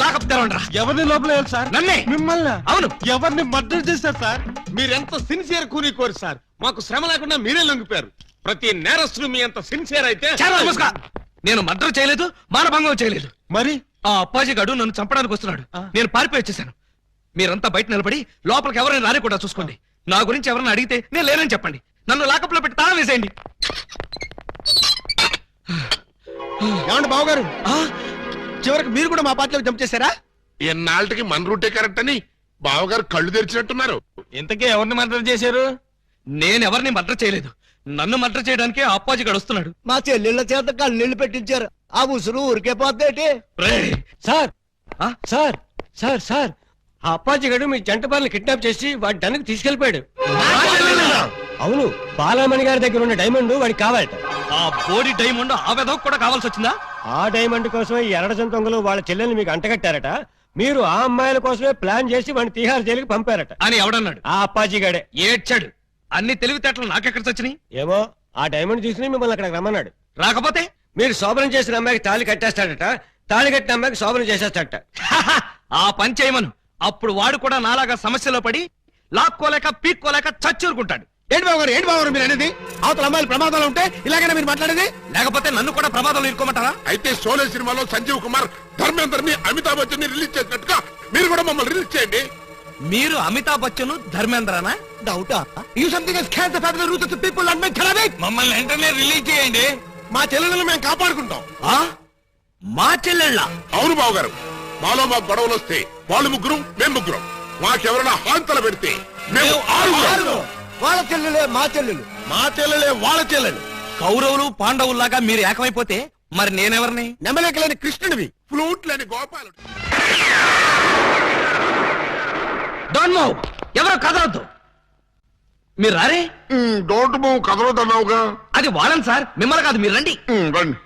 లాకప్ తెరవండి. ఎవరిని లోపల సార్? నన్నే. మిమ్మల్ని? అవును. ఎవరిని మర్డర్ చేశారు సార్? మీరెంత సిన్సియర్ కూని సార్, మాకు శ్రమ లేకుండా మీరే లొంగిపోయారు. ప్రతి నేరస్తులు మీ అంత సిన్సియర్ అయితే. నేను మర్డర్ చేయలేదు, మానభంగం చేయలేదు. మరి ఆ అప్పాజీ గాడు నన్ను చంపడానికి వస్తున్నాడు. నేను పారిపోయి వచ్చేసాను. మీరంతా బయట నిలబడి లోపలికి ఎవరైనా రానికుండా చూసుకోండి. నా గురించి ఎవరైనా అడిగితే నేను లేనని చెప్పండి. నన్ను లాకప్ లో పెట్టి తాళం వేసేయండి. ఏమండి బావగారు, చివరికి మీరు కూడా మా పార్టీలోకి జంప్ చేశారా? ఎన్నాళ్ళకి మన రూటే కరెక్ట్ అని బావగారు కళ్ళు తెరిచినట్టున్నారు. ఇంతకీ ఎవరిని మర్డర్ చేశారు? నేనెవరిని మర్డర్ చేయలేదు. నన్ను మర్డర్ చేయడానికి అప్పాజీ గాడు వస్తున్నాడు. మా చెల్లెళ్ళ చేత కన్నీళ్లు పెట్టించారు. ఆ ఉసురు ఊరికే పోద్దేటి? సార్ సార్ సార్ సార్, ఆ అప్పాజీ గారు మీ జంట బాలని కిడ్నాప్ చేసి వాడి డన్కి తీసుకెళ్లిపోయాడు. అవును, బాలమణి గారి దగ్గర ఉన్న డైమండ్ వాడికి కావాలట. ఆ బోడి డైమండ్ ఆ వెధవకు కూడా కావాల్సి వచ్చిందా? ఆ డైమండ్ కోసమే ఈ ఎర్రజం దొంగలు వాళ్ళ చెల్లెల్ని మీకు అంటగట్టారట. మీరు ఆ అమ్మాయిల కోసమే ప్లాన్ చేసి వాడిని తీహార్ జైలుకి పంపారట అని ఎవడన్నాడు? ఆ అప్పాజీ గడే ఏడ్చాడు. అన్ని తెలివితేటలు నాకెక్కడ చచ్చినాయి? ఏమో ఆ డైమండ్ తీసుకుని మిమ్మల్ని అక్కడికి రమ్మన్నాడు. రాకపోతే మీరు శోభనం చేసిన అమ్మాయికి తాళి కట్టేస్తాడట, తాళి కట్టిన అమ్మాయికి శోభనం చేసేస్తాడట. ఆ పని చేయమను. అప్పుడు వాడు కూడా నాలాగా సమస్యలో పడి లాక్కోలేక పీక్కోలేక చచ్చూరుకుంటాడు. ఏంటి బాబు గారు, ఏంటి బాబు గారు మీరు అనేది? అవతల అమ్మాయిలు ప్రమాదాలు ఉంటే ఇలాగైనా మీరు మాట్లాడేది? లేకపోతే నన్ను కూడా ప్రమాదంలో ఇరుకోమంటారా? అయితే షోలే సినిమాలో సంజీవ్ కుమార్ ధర్మేందర్ని అమితాబ్ బచ్చన్ ని రిలీజ్ చేసినట్టుగా మీరు కూడా మమ్మల్ని రిలీజ్ చేయండి. మీరు అమితాబ్ బచ్చన్ ధర్మేంద్రనా? డౌటా? You something has can the family roots of the people and make ఖరాబ్ ఇట్. మమ్మల్ని వెంటనే రిలీజ్ చేయండి. మా చెల్లెలను మేము కాపాడుకుంటాం. మా చెల్లెళ్ళ? అవును బాబు గారు, మాలో మాకు గొడవలు వస్తే వాళ్ళు ముగ్గురు మేము ముగ్గురం, మాకెవరైనా హాంతలు పెడితే మేము ఆరుగురం. వాళ్ళ చెల్లెలే మా చెల్లెలు, మా చెల్లెలే వాళ్ళ చెల్లెలు. కౌరవులు పాండవుల్లాగా మీరు ఏకమైపోతే మరి నేనెవరిని? నెమలేకలేని కృష్ణుడివి, ఫ్లూట్ లేని గోపాలుడు. Don't move. ఎవరో కదలొద్దు. మీరు రారే? డోంట్ మూవ్ కదలొద్దన్నావుగా. అది వాళ్ళని సార్, మిమ్మల్ని కాదు. మీరు రండి. రండి.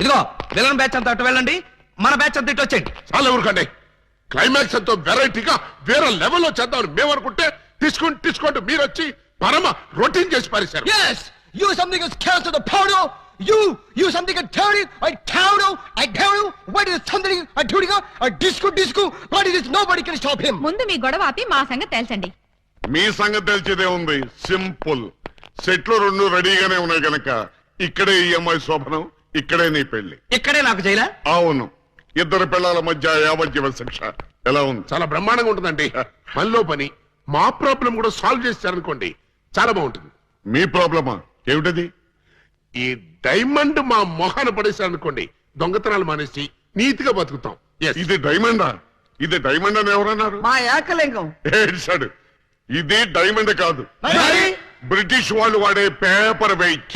ఇదిగో విలన్ బ్యాచ్ అంతా అటు వెళ్ళండి, మన బ్యాచ్ అంతా ఇటు వచ్చేయండి. చాలా ఎవరికండి క్లైమాక్స్ ఎంతో వెరైటీగా వేరే లెవెల్లో చేద్దామని మేము అనుకుంటే తీసుకుంటూ మీరు వచ్చి పరమ రొటీన్ చేసి పారేశారు. Yes, you something is cast to the powder. You something a dirty, I counter, I tell you, what is something a dirty, a disco, what is this? Nobody can stop him. ముందు మీ గొడవ ఆపి మా సంగతి తేల్చండి. మీ సంగతి తెలిసేదే ఉంది. Simple. సెట్లు రెండు రెడీగానే ఉన్నాయి గనక ఇక్కడే ఈ అమ్మాయి శోభనం, ఇక్కడే నీ పెళ్లి. ఇక్కడే నాకు జైలా? అవును. ఇద్దరు పిల్లల మధ్య యావజ్జీవ శిక్ష. ఎలా ఉంది? చాలా బ్రహ్మాండంగా ఉంటుందండి. పనిలో పని మా ప్రాబ్లం కూడా సాల్వ్ చేశారనుకోండి, చాలా బాగుంటుంది. మీ ప్రాబ్లమా ఏమిటది? ఈ డైమండ్ మా మొహాన పడేశారనుకోండి, దొంగతనాలు మానేసి నీతిగా బతుకుతాం. ఇది డైమండా? ఇది డైమండ్ అని ఎవరన్నారు? మా ఏకలింగం. ఏడ్చాడు. ఇది డైమండ్ కాదు, బ్రిటిష్ వాళ్ళు వాడే పేపర్ వెయిట్.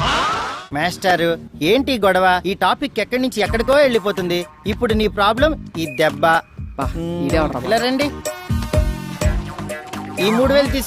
మాస్టారు ఏంటి గొడవ? ఈ టాపిక్ ఎక్కడి నుంచి ఎక్కడికో వెళ్ళిపోతుంది. ఇప్పుడు నీ ప్రాబ్లం ఈ దెబ్బ. ఇలా రండి. ఈ 3000 తీసుకో.